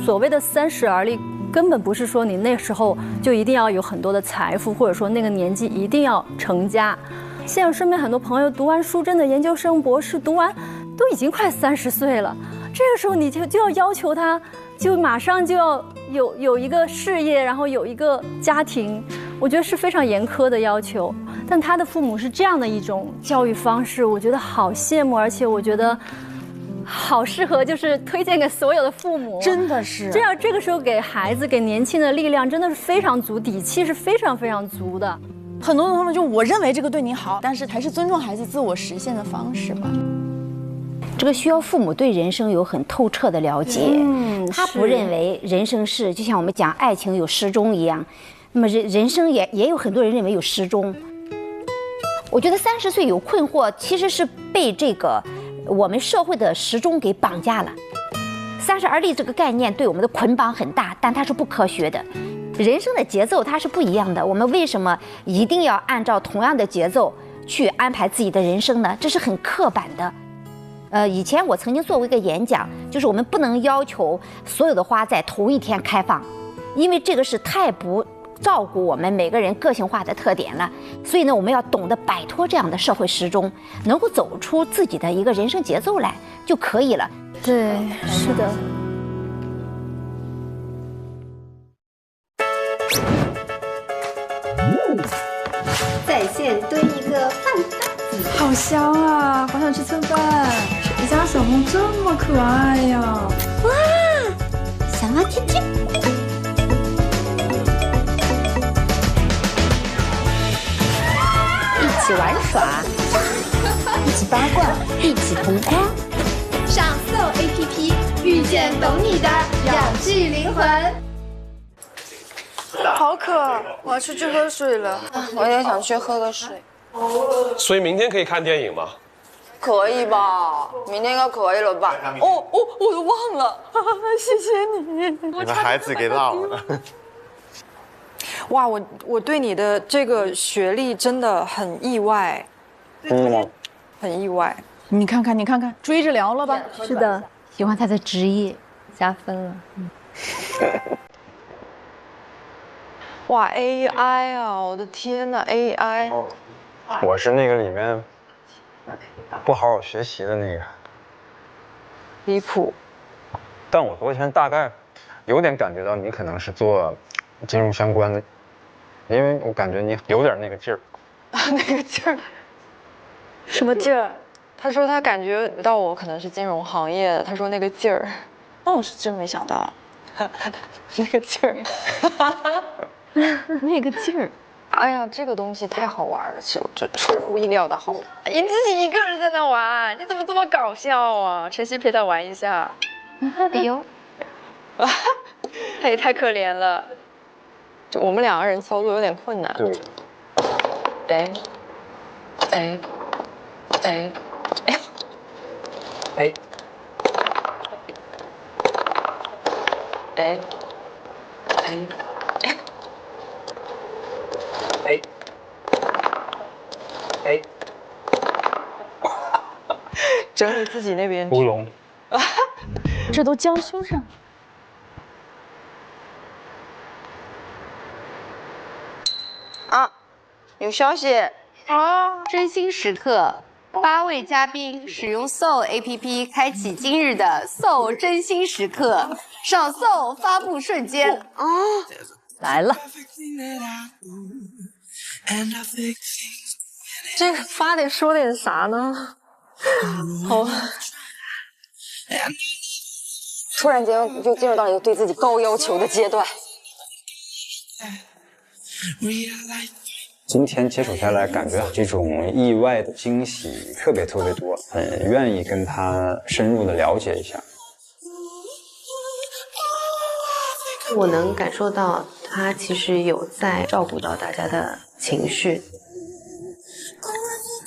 所谓的30而立，根本不是说你那时候就一定要有很多的财富，或者说那个年纪一定要成家。现在我身边很多朋友读完书，真的研究生、博士读完，都已经快30岁了。这个时候你就要求他，就马上就要有一个事业，然后有一个家庭，我觉得是非常严苛的要求。但他的父母是这样的一种教育方式，我觉得好羡慕，而且我觉得好适合，就是推荐给所有的父母。真的是这样，这个时候给孩子、给年轻的力量真的是非常足，底气是非常非常足的。很多他们就我认为这个对你好，但是还是尊重孩子自我实现的方式吧。这个需要父母对人生有很透彻的了解。他不认为人生是就像我们讲爱情有时钟一样，那么人生也有很多人认为有时钟。我觉得30岁有困惑，其实是被这个我们社会的时钟给绑架了。30而立这个概念对我们的捆绑很大，但它是不科学的。人生的节奏它是不一样的，我们为什么一定要按照同样的节奏去安排自己的人生呢？这是很刻板的。以前我曾经做过一个演讲，就是我们不能要求所有的花在同一天开放，因为这个是太不照顾我们每个人个性化的特点了。所以呢，我们要懂得摆脱这样的社会时钟，能够走出自己的一个人生节奏来就可以了。对，是的。在线蹲一个饭搭子。好香啊，好想去蹭饭。谁家小梦这么可爱呀？哇，小猫贴贴。一起玩耍，一起八卦，一起同框。上 Soul APP， 遇见懂你的养剧灵魂。好渴，我要出去喝水了。我也想去喝个水。所以明天可以看电影吗？可以吧？明天应该可以了吧？哦，我都忘了，谢谢你。你们孩子给闹了。哇，我对你的这个学历真的很意外。真的吗？很意外。你看看，追着聊了吧？是的，喜欢他的职业，加分了。哇 ，AI 啊！我的天呐 ，AI！我是那个里面不好好学习的那个。离谱。但我昨天大概有点感觉到你可能是做金融相关的，因为我感觉你有点那个劲儿。那个劲儿？什么劲儿？他说他感觉到我可能是金融行业的，他说那个劲儿，那我是真没想到，那个劲儿，那个劲儿，哎呀，这个东西太好玩了，这出乎意料的好玩。你自己一个人在那玩，你怎么这么搞笑啊？晨曦陪他玩一下。哎呦，他也太可怜了，就我们两个人操作有点困难。对。哎。整理自己那边。乌龙。这都装修上。啊，有消息啊！真心时刻，8位嘉宾使用 Soul APP 开启今日的 Soul 真心时刻，上 Soul 发布瞬间啊！来了。这个发得说点啥呢？好，突然间就进入到一个对自己高要求的阶段。今天接触下来，感觉这种意外的惊喜特别多，很愿意跟他深入的了解一下。我能感受到他其实有在照顾到大家的情绪。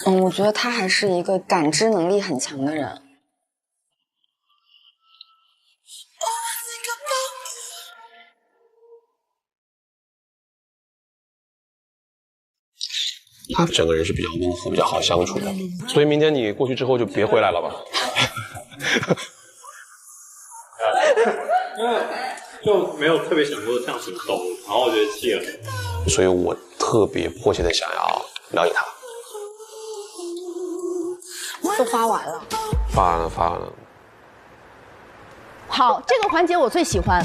我觉得他还是一个感知能力很强的人。他整个人是比较温和、比较好相处的，所以明天你过去之后就别回来了吧。因为就没有特别想过这样子走，然后我觉得气了，所以我特别迫切的想要了解他。都发完了。发完了。好，这个环节我最喜欢。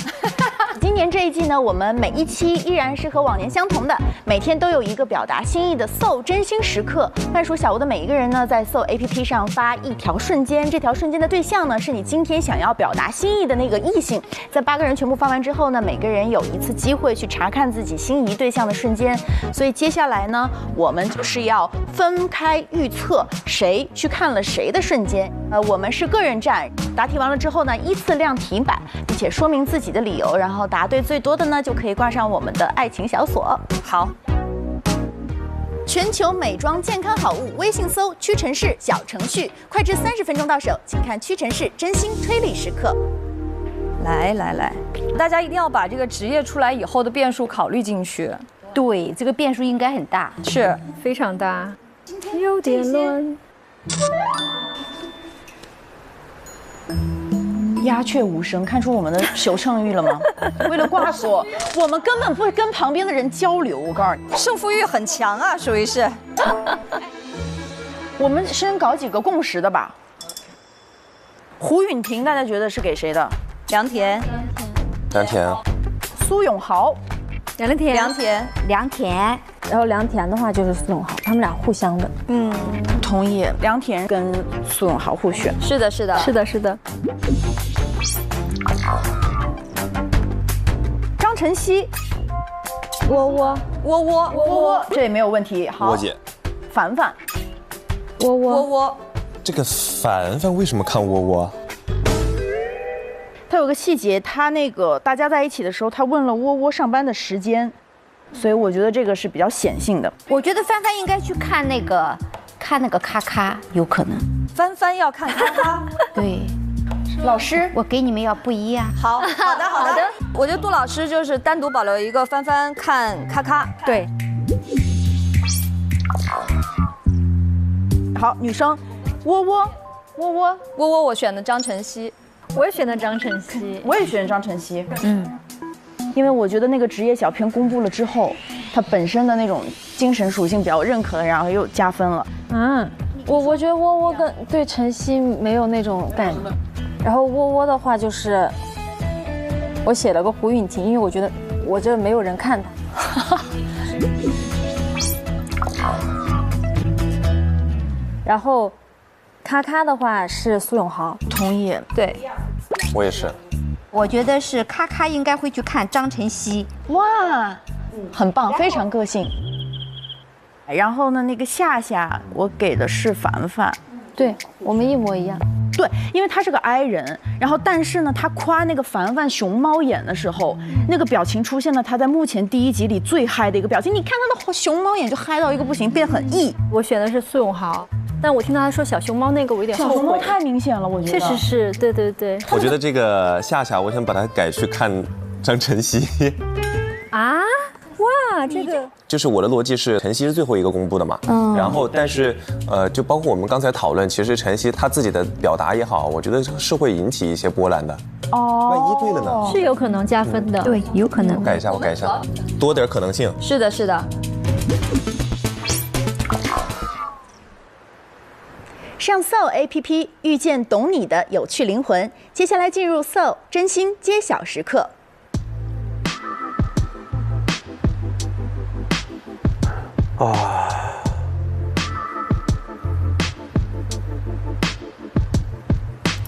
今年这一季呢，我们每一期依然是和往年相同的，每天都有一个表达心意的 Soul 真心时刻。番薯小屋的每一个人呢，在 Soul APP 上发一条瞬间，这条瞬间的对象呢，是你今天想要表达心意的那个异性。在8个人全部发完之后呢，每个人有一次机会去查看自己心仪对象的瞬间。所以接下来呢，我们就是要分开预测谁去看了谁的瞬间。我们是个人战，答题完了之后呢，依次亮题板，并且说明自己的理由，然后答对最多的呢，就可以挂上我们的爱情小锁。好，全球美妆健康好物，微信搜屈臣氏小程序，快至30分钟到手，请看屈臣氏真心推理时刻。来，大家一定要把这个职业出来以后的变数考虑进去。对，这个变数应该很大，是非常大，有点乱。鸦雀无声，看出我们的求胜欲了吗？为了挂锁，我们根本不会跟旁边的人交流。我告诉你，胜负欲很强啊，属于是。我们先搞几个共识的吧。胡允婷，大家觉得是给谁的？梁田。梁田。苏永豪。梁田。梁田。然后良田的话就是苏永豪，他们俩互相的。同意，良田跟苏永豪互选。是的，是的，是的，是的。张晨曦，窝窝，这也没有问题。好，窝姐，凡凡，窝。这个凡凡为什么看窝窝？他有个细节，他那个大家在一起的时候，他问了窝窝上班的时间，所以我觉得这个是比较显性的。我觉得帆帆应该去看那个咔咔，有可能。帆帆要看咔咔，对。老师，我给你们要不一样。好的。我觉得杜老师就是单独保留一个帆帆看咔咔。对。好，女生，窝窝，我选的张晨曦。我也选的张晨曦，我也选张晨曦。因为我觉得那个职业小片公布了之后，它本身的那种精神属性比较认可了，然后又加分了。我觉得窝窝跟对晨曦没有那种感觉，然后窝窝的话就是我写了个胡允婷，因为我觉得我这没有人看他。然后咔咔的话是苏永豪，同意。对，我也是。我觉得是咔咔应该会去看张晨曦。哇，很棒，非常个性。然后呢，那个夏夏我给的是凡凡。对，我们一模一样。对，因为他是个 I 人，然后但是呢，他夸那个凡凡熊猫眼的时候，那个表情出现了他在目前第1集里最嗨的一个表情。你看他的熊猫眼就嗨到一个不行，变得很 E。我选的是苏永豪，但我听到他说小熊猫那个，我有点后悔。小熊猫太明显了，我觉得。确实是，对。我觉得这个夏夏，我想把它改去看张晨曦。啊？哇，这个就是我的逻辑是，晨曦是最后一个公布的嘛，然后但是就包括我们刚才讨论，其实晨曦他自己的表达也好，我觉得是会引起一些波澜的。万一对了呢？是有可能加分的，对，有可能。我改一下，多点可能性。是的。上 Soul APP 遇见懂你的有趣灵魂，接下来进入 Soul 真心揭晓时刻。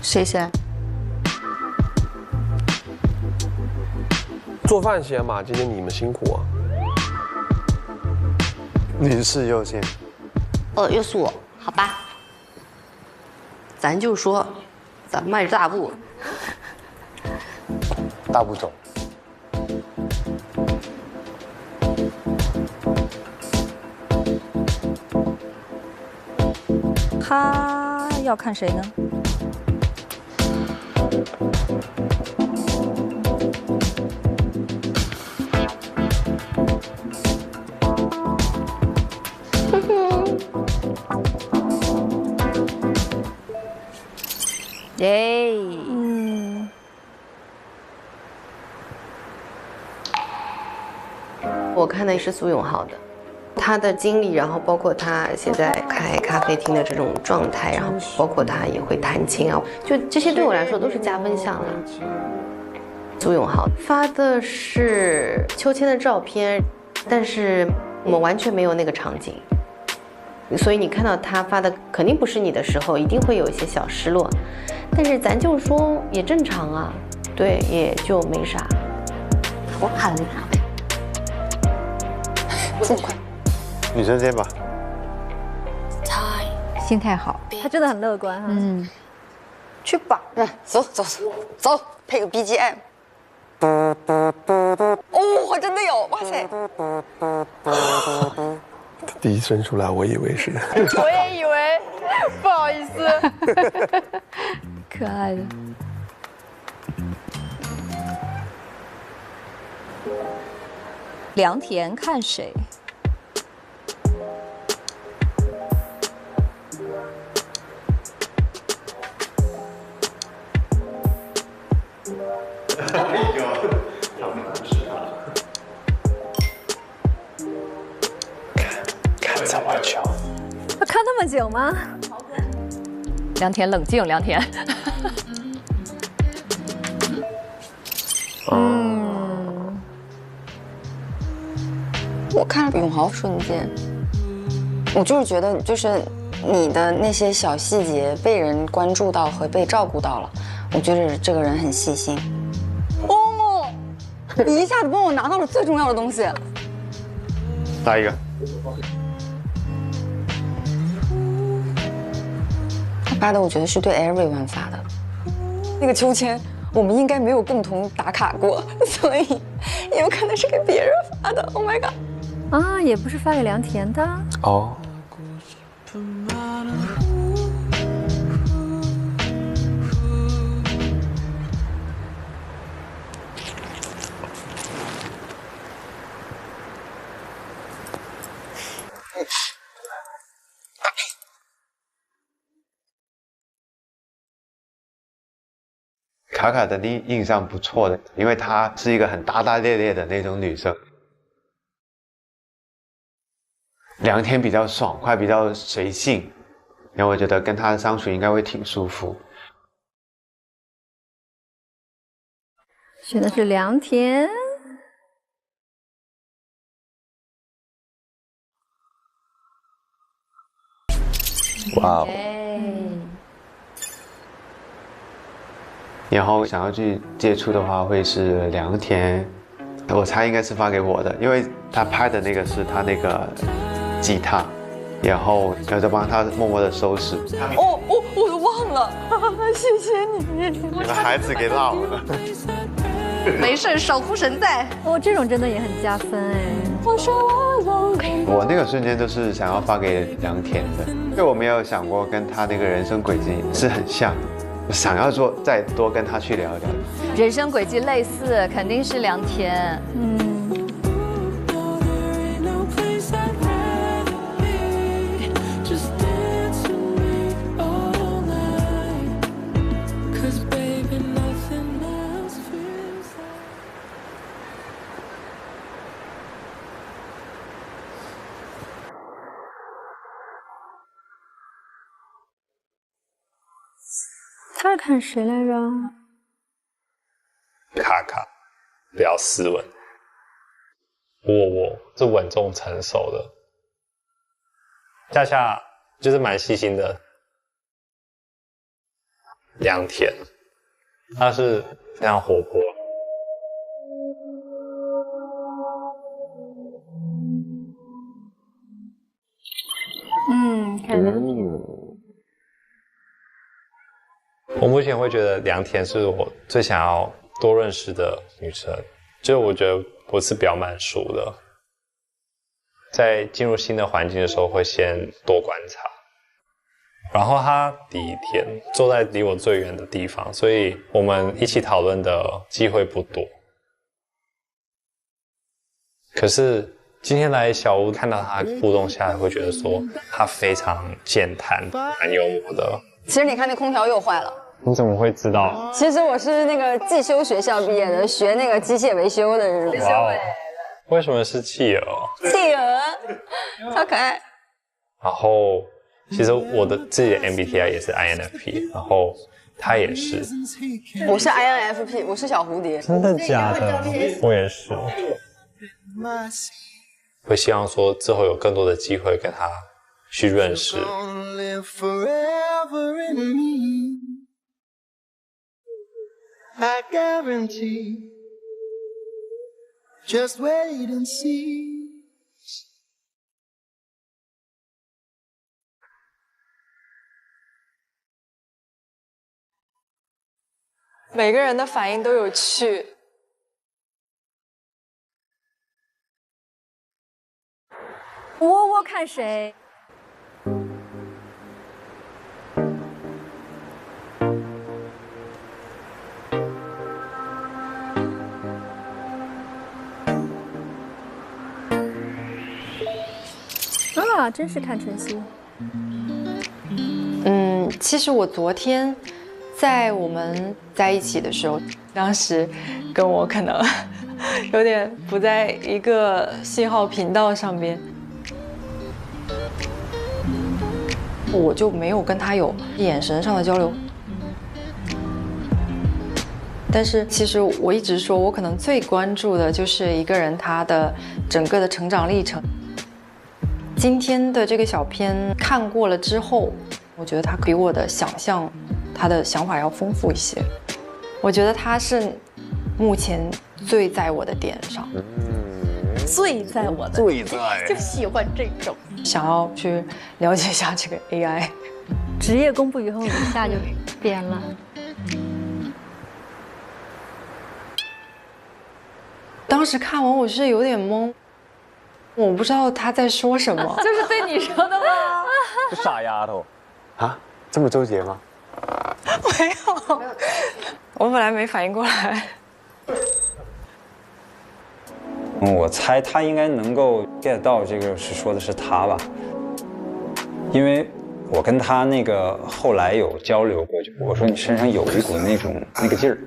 谁先？做饭先嘛，今天你们辛苦啊。女士优先。又是我，好吧。咱就说，咱迈着大步，大步走。他要看谁呢？我看的是苏永浩的，他的经历，然后包括他现在开咖啡厅的这种状态，然后包括他也会弹琴啊，就这些对我来说都是加分项了。苏永浩发的是秋千的照片，但是我们完全没有那个场景，所以你看到他发的肯定不是你的时候，一定会有一些小失落，但是咱就说也正常啊，对，也就没啥。我喊了他。这么快，女生先吧。心态好，他真的很乐观哈。去吧，走，配个 BGM。哦，真的有，哇塞！第一声出来，我以为是。我也以为，不好意思。可爱的。良田看谁？看这么久，要看那么久吗？良田冷静，良田。我看了《永豪瞬间》，我就是觉得，就是你的那些小细节被人关注到和被照顾到了，我觉得这个人很细心。哦，你一下子帮我拿到了最重要的东西。来一个。他发的，我觉得是对 everyone 发的。那个秋千，我们应该没有共同打卡过，所以也有可能是给别人发的。Oh my god！ 啊，也不是发给良田的哦。卡卡的印象不错的，因为她是一个很大大咧咧的那种女生。梁天比较爽快，比较随性，然后我觉得跟她相处应该会挺舒服。选的是良田。哇哦！然后想要去接触的话，会是良田，我猜应该是发给我的，因为他拍的那个是他那个吉他，然后再帮他默默的收拾。哦，我都忘了，谢谢你。你们孩子给闹了。没事，守护神在。哦，这种真的也很加分哎。我那个瞬间就是想要发给良田的，因为我没有想过跟他那个人生轨迹是很像的。我想要再多跟他去聊聊，人生轨迹类似，肯定是良田。他是看谁来着？卡卡，比较斯文。我是稳重成熟的，夏夏就是蛮细心的。良田，他是非常活泼。看着。我目前会觉得良田是我最想要多认识的女生，就是我觉得我是比较慢熟的，在进入新的环境的时候会先多观察。然后她第一天坐在离我最远的地方，所以我们一起讨论的机会不多。可是今天来小屋看到她互动下来，会觉得说她非常健谈，蛮幽默的。其实你看那空调又坏了。你怎么会知道？其实我是那个技修学校毕业的，学那个机械维修的人。哇哦！为什么是企鹅？企鹅，超可爱。然后，其实我的自己的 MBTI 也是 INFP， 然后他也是。我是 INFP， 我是小蝴蝶。真的假的？我也是。会希望说之后有更多的机会跟他去认识。I guarantee. Just wait and see. 每个人的反应都有趣。我看谁？啊，真是看晨曦。其实我昨天在我们在一起的时候，当时跟我可能有点不在一个信号频道上边，我就没有跟他有眼神上的交流。但是其实我一直说，我可能最关注的就是一个人他的整个的成长历程。今天的这个小片看过了之后，我觉得他比我的想象，他的想法要丰富一些。我觉得他是目前最在我的点上，最在我的最在，就喜欢这种，想要去了解一下这个 AI。职业公布以后，一下就变了。当时看完我是有点懵，我不知道他在说什么。就是对你说的吗？这傻丫头，啊，这么纠结吗？没有，我本来没反应过来。我猜他应该能够 get 到这个是说的是他吧，因为我跟他那个后来有交流过，我说你身上有一股那个劲儿，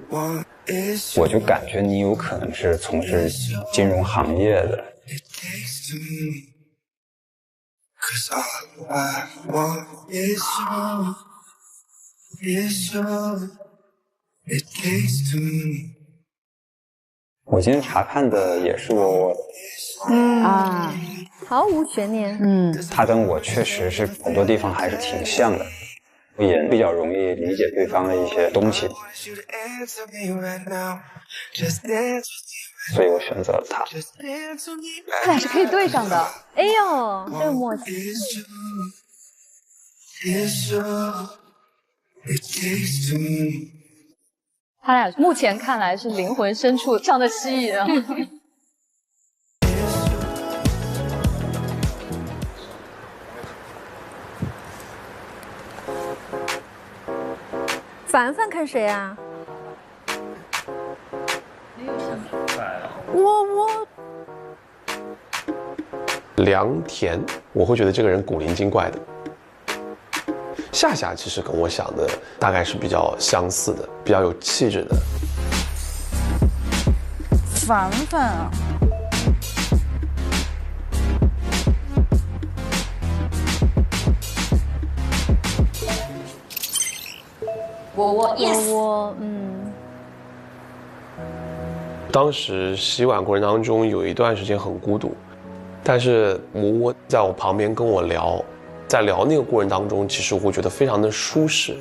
我就感觉你有可能是从事金融行业的。我今天查看的也是窝窝的，毫无悬念。他跟我确实是很多地方还是挺像的，也比较容易理解对方的一些东西，所以我选择了他。他俩是可以对上的。哎呦，这个默契。他俩目前看来是灵魂深处上的吸引啊。凡凡看谁啊？我良田，我会觉得这个人古灵精怪的。夏夏其实跟我想的大概是比较相似的，比较有气质的。凡凡啊，我当时洗碗过程当中有一段时间很孤独，但是我在我旁边跟我聊，在聊那个过程当中，其实我会觉得非常的舒适。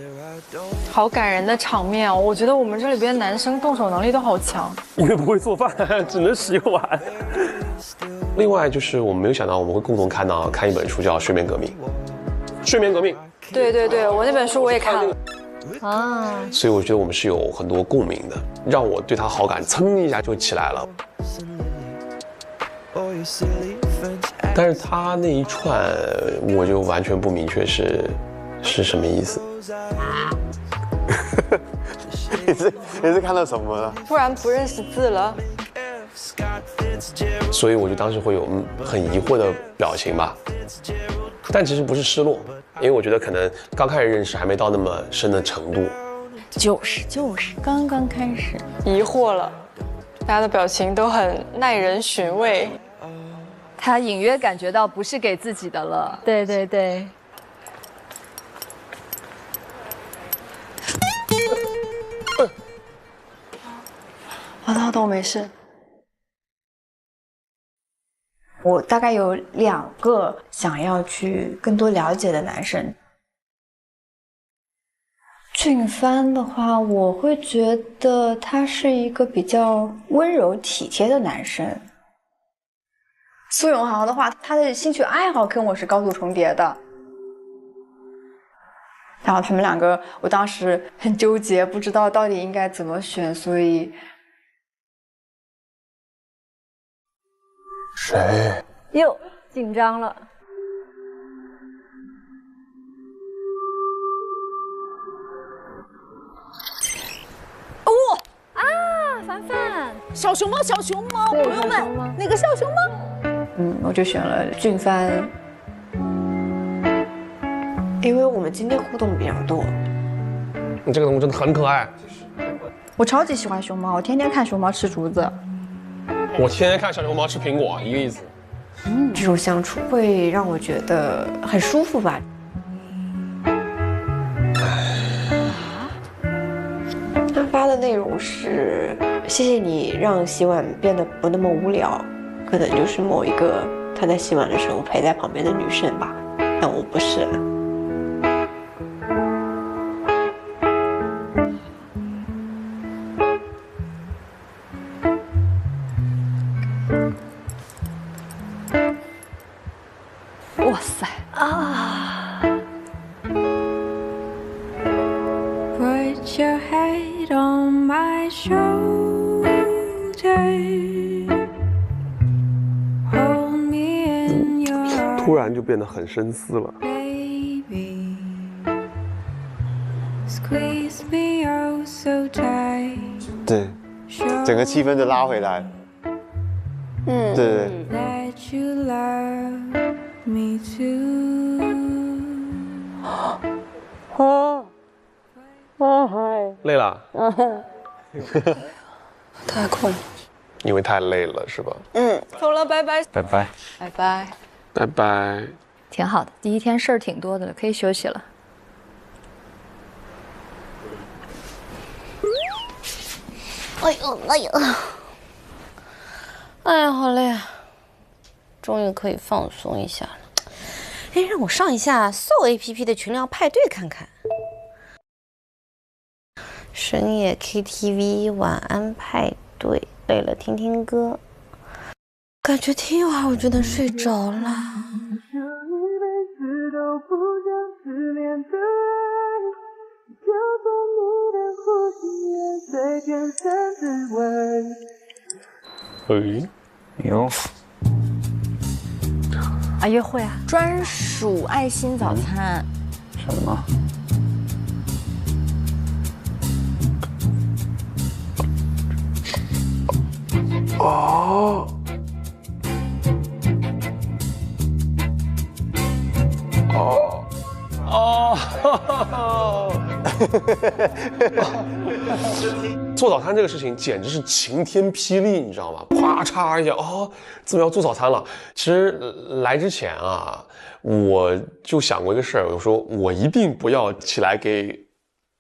好感人的场面哦！我觉得我们这里边男生动手能力都好强，因为不会做饭，只能洗碗。另外就是我们没有想到我们会共同看一本书叫《睡眠革命》。睡眠革命。对对对，我那本书我也看了。所以我觉得我们是有很多共鸣的，让我对他好感噌一下就起来了。但是他那一串我就完全不明确是什么意思。你是看到什么了？突然不认识字了。所以我就当时会有很疑惑的表情吧，但其实不是失落，因为我觉得可能刚开始认识还没到那么深的程度。就是刚刚开始，疑惑了，大家的表情都很耐人寻味。他隐约感觉到不是给自己的了。对对对。好的，我没事。我大概有2个想要去更多了解的男生。俊帆的话，我会觉得他是一个比较温柔体贴的男生。苏永航的话，他的兴趣爱好跟我是高度重叠的。然后他们2个，我当时很纠结，不知道到底应该怎么选，所以谁？哟，紧张了。凡凡，小熊猫，朋友们，那个小熊猫。我就选了俊帆，因为我们今天互动比较多。你这个动物真的很可爱。我超级喜欢熊猫，我天天看熊猫吃竹子。我天天看小熊猫吃苹果，一个意思。这种相处会让我觉得很舒服吧。他发的的内容是谢谢你让洗碗变得不那么无聊，可能就是某一个他在洗碗的时候陪在旁边的女生吧，但我不是。哇塞啊！ Put your head on my shoulder, hold me in your arms, 突然就变得很深思了。 baby. Squeeze me oh so tight. 对，整个气氛就拉回来了。对对。 That you love me too. 累了？太困了。因为太累了是吧？走了，拜拜。拜拜。拜拜。拜拜。挺好的，第一天事儿挺多的了，可以休息了。哎呦哎呦，哎呀，好累啊！终于可以放松一下了。哎，让我上一下 Soul APP 的群聊派对看看。深夜 KTV 晚安派对，累了听听歌，感觉听一会儿我就能睡着了。有啊，约会啊，专属爱心早餐。什么？哦。做早餐这个事情简直是晴天霹雳，你知道吗？啪嚓一下，怎么要做早餐了？其实来之前啊，我就想过一个事儿，我说我一定不要起来给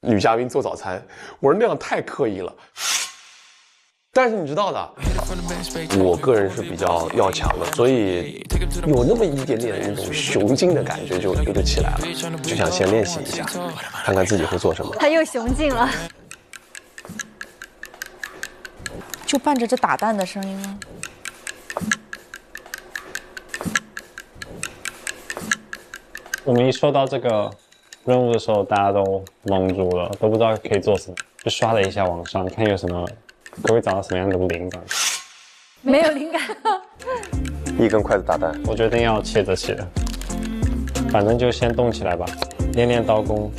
女嘉宾做早餐，我说那样太刻意了。但是你知道的，我个人是比较要强的，所以有那么一点点那种雄劲的感觉就起来了，就想先练习一下，看看自己会做什么。他又雄劲了，就伴着这打蛋的声音吗？我们一收到这个任务的时候，大家都懵住了，都不知道可以做什么，就刷了一下网上，看有什么。可会找到什么样的灵感？没有灵感。一根筷子打蛋，我决定要切着切，反正就先动起来吧，练练刀工，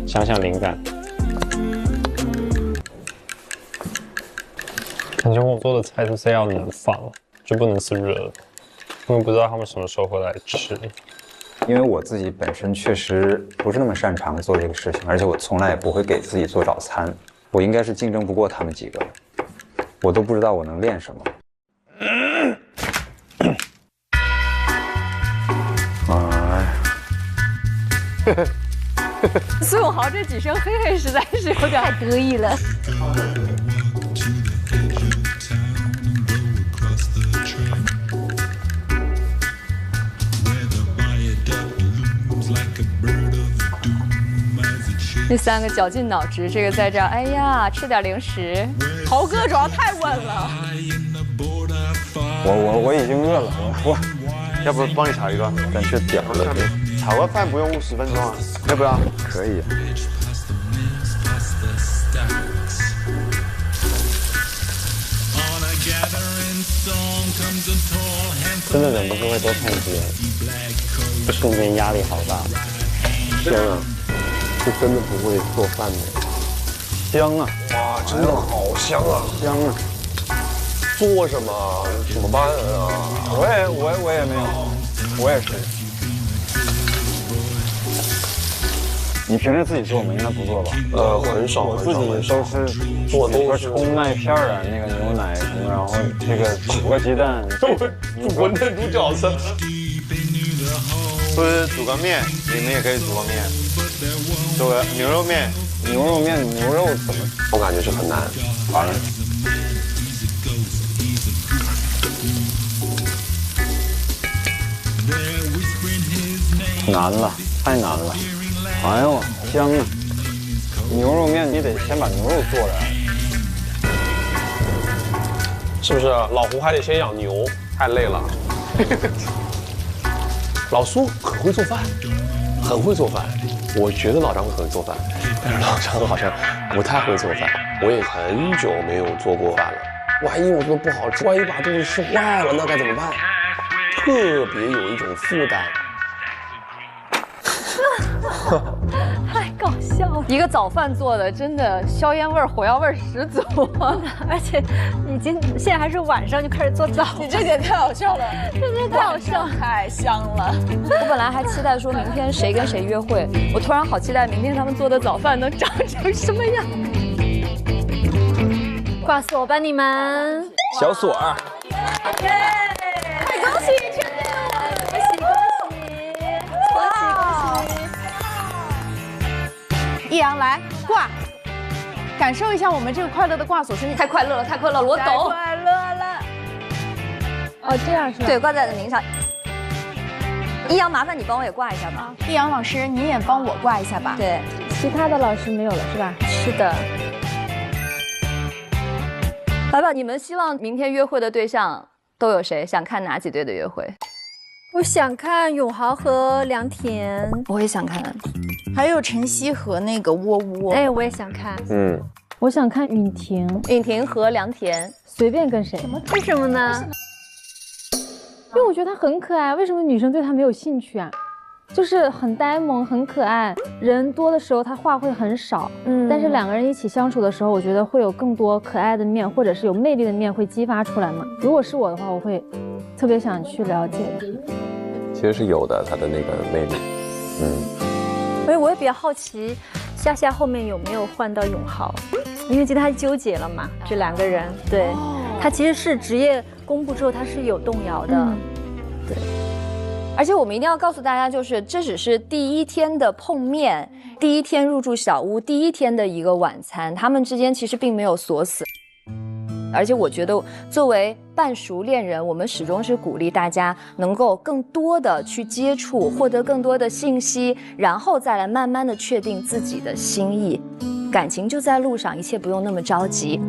想想灵感。感觉我做的菜都是要冷放，就不能是热的，因为不知道他们什么时候会来吃。因为我自己本身确实不是那么擅长做这个事情，而且我从来也不会给自己做早餐，我应该是竞争不过他们几个。我都不知道我能练什么。苏永豪这几声嘿嘿实在是有点太得意了。这三个绞尽脑汁，这个在这儿，哎呀，吃点零食。豪哥主要太稳了。我已经饿了，我要不帮你炒一个？但是点了，炒个饭不用10分钟啊，要不要？可以。真的忍不住会多看几眼，这瞬间压力好大。天啊！是真的不会做饭的，香啊！哇，真的好香啊！香啊！做什么？怎么办啊？我也没有，我也是。你平时自己做吗？应该不做吧？很少，我自己都是做都是冲麦片啊，那个牛奶什么，然后这个煮个鸡蛋，煮馄饨、煮饺子。不是煮个面，你们也可以煮个面，煮个牛肉面，牛肉面牛肉怎么？我感觉是很难。完了。难了，太难了！哎呦，香啊！牛肉面你得先把牛肉做来，是不是？老胡还得先养牛，太累了。老苏很会做饭，很会做饭。我觉得老张会很会做饭，但是老张好像不太会做饭。我也很久没有做过饭了，万一我做的不好吃，万一把肚子吃坏了，那该怎么办？特别有一种负担。太搞笑了！一个早饭做的，真的硝烟味儿、火药味儿十足，而且现在还是晚上就开始做早饭，你这点太好笑了，真的太好笑，太香了。我本来还期待说明天谁跟谁约会，我突然好期待明天他们做的早饭能长成什么样。挂锁吧你们！小锁儿。恭喜确定了！恭喜恭喜！易阳来挂，感受一下我们这个快乐的挂锁声音。太快乐了，太快乐了，我懂。太快乐了。哦，这样是吧？对，挂在了名上。易阳，麻烦你帮我也挂一下吧。易阳老师，你也帮我挂一下吧。对，其他的老师没有了是吧？是的。来吧，你们希望明天约会的对象都有谁？想看哪几对的约会？我想看永豪和梁田，我也想看，还有晨曦和那个窝窝。哎，我也想看。我想看允婷，允婷和梁田，随便跟谁。为什么呢？因为我觉得他很可爱，为什么女生对他没有兴趣啊？就是很呆萌，很可爱。人多的时候他话会很少，但是两个人一起相处的时候，我觉得会有更多可爱的面，或者是有魅力的面会激发出来嘛。如果是我的话，我会特别想去了解。其实是有的，他的那个魅力。所以我也比较好奇，夏夏后面有没有换到永豪，因为其实他纠结了嘛，这两个人。对，他其实是职业公布之后，他是有动摇的。对。而且我们一定要告诉大家，就是这只是第一天的碰面，第一天入住小屋，第一天的一个晚餐，他们之间其实并没有锁死。而且我觉得，作为半熟恋人，我们始终是鼓励大家能够更多的去接触，获得更多的信息，然后再来慢慢的确定自己的心意。感情就在路上，一切不用那么着急。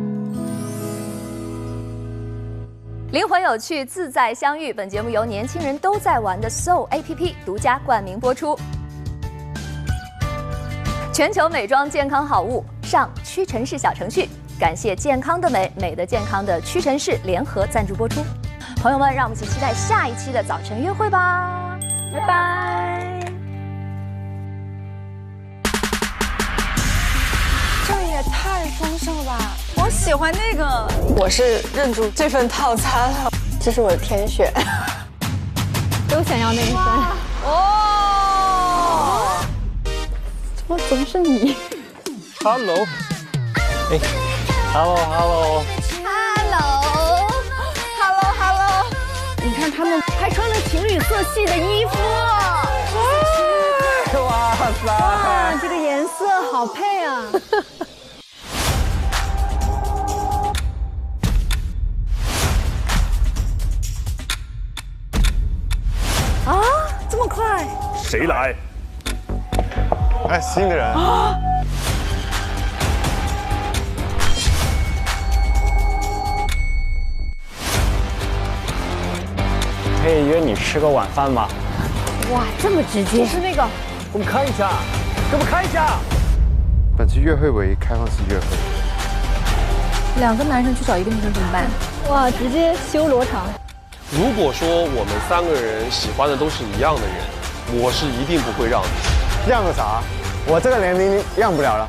灵魂有趣，自在相遇。本节目由年轻人都在玩的 Soul APP 独家冠名播出。全球美妆健康好物上屈臣氏小程序，感谢健康的美，美的健康的屈臣氏联合赞助播出。朋友们，让我们一起期待下一期的早晨约会吧，拜拜。这也太丰盛了吧！我喜欢那个，我是认住这份套餐了，这是我的天选，都想要那一份。哦，怎么总是你 ？Hello， 哎 ，Hello， 你看他们还穿了情侣色系的衣服。哇塞！哇，这个颜色好配啊！啊，这么快？谁来？哎，新的人。啊！可以约你吃个晚饭吗？哇，这么直接！就是那个，我们看一下，给我们看一下。本次约会为开放式约会。两个男生去找一个女生怎么办？哇，直接修罗场。如果说我们三个人喜欢的都是一样的人，我是一定不会让的。让个啥？我这个年龄让不了了。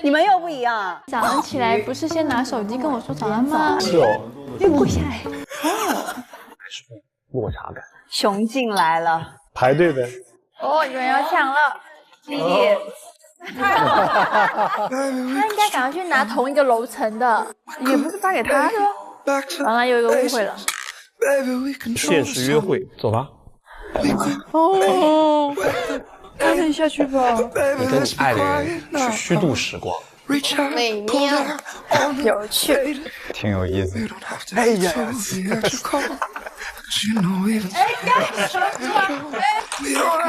你们又不一样。早上起来不是先拿手机跟我说早安吗？是哦。又跪下来。落差感。雄进来了。排队呗。哦，有人要抢了，弟弟。他应该赶快去拿同一个楼层的，也不是发给他的。完了，有一个误会了。现实约会，走吧。哦，赶紧下去吧。你跟你爱的人去虚度时光，美妙，有趣，挺有意思。哎呀，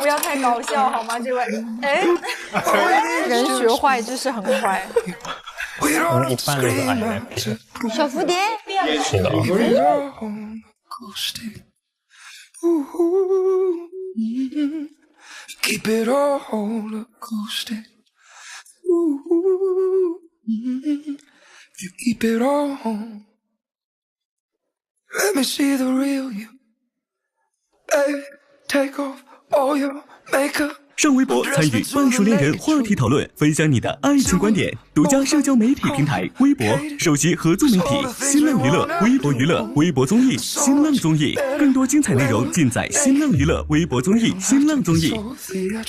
不要太搞笑好吗？这位，哎，人学坏就是很快。一般都是爱人陪着。小蝴蝶，是的。Keep it all roller coaster. You keep it all. Let me see the real you. Baby, take off all your makeup. 上微博参与半熟恋人话题讨论，分享你的爱情观点。独家社交媒体平台微博，首席合作媒体新浪娱乐、微博娱乐、微博综艺、新浪综艺，更多精彩内容尽在新浪娱乐、微博综艺、新浪综艺。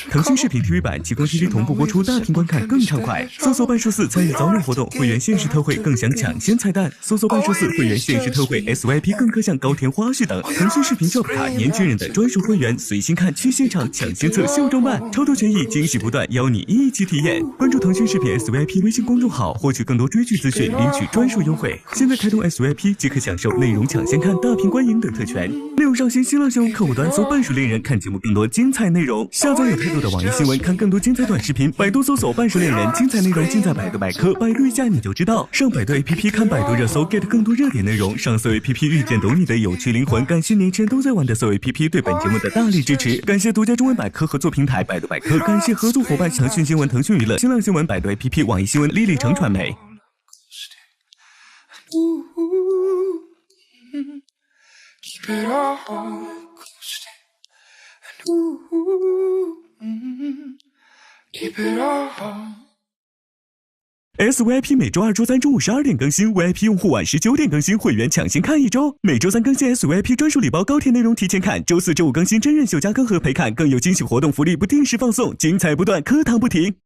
腾讯视频 TV 版极光 TV 同步播出，大屏观看更畅快。搜索半数4参与早鸟活动，会员限时特惠更享抢先菜单。搜索半数4会员限时特惠 SYP 更各项高甜花絮等。腾讯视频 Job 卡年轻人的专属会员，随心看去现场抢先测秀中办。超多权益，惊喜不断，邀你一起体验。关注腾讯视频 SYP 微信公众号，获取更多追剧资讯，领取专属优惠。现在开通 SYP 即可享受内容抢先看、大屏观影等特权。内容上新新浪新闻客户端搜半熟恋人，看节目更多精彩内容。下载有态度的网易新闻，看更多精彩短视频。百度搜索半熟恋人，精彩内容尽在百度百科，百度一下你就知道。上百度 APP 看百度热搜 ，get 更多热点内容。上搜 APP 遇见懂你的有趣灵魂。感谢年轻人都在玩的搜 APP 对本节目的大力支持。感谢独家中文百科合作平台百度百科。感谢合作伙伴腾讯新闻、腾讯娱乐、新浪新闻、百度 APP、网易新闻、丽丽城传媒。Keep it all coasting. Keep it all. SYP 每周2、周3中午12点更新 ，VIP 用户晚19点更新，会员抢先看1周。每周3更新 SYP 专属礼包高甜内容提前看，周4、周5更新真人秀加更和陪看，更有惊喜活动福利不定时放送，精彩不断，课堂不停。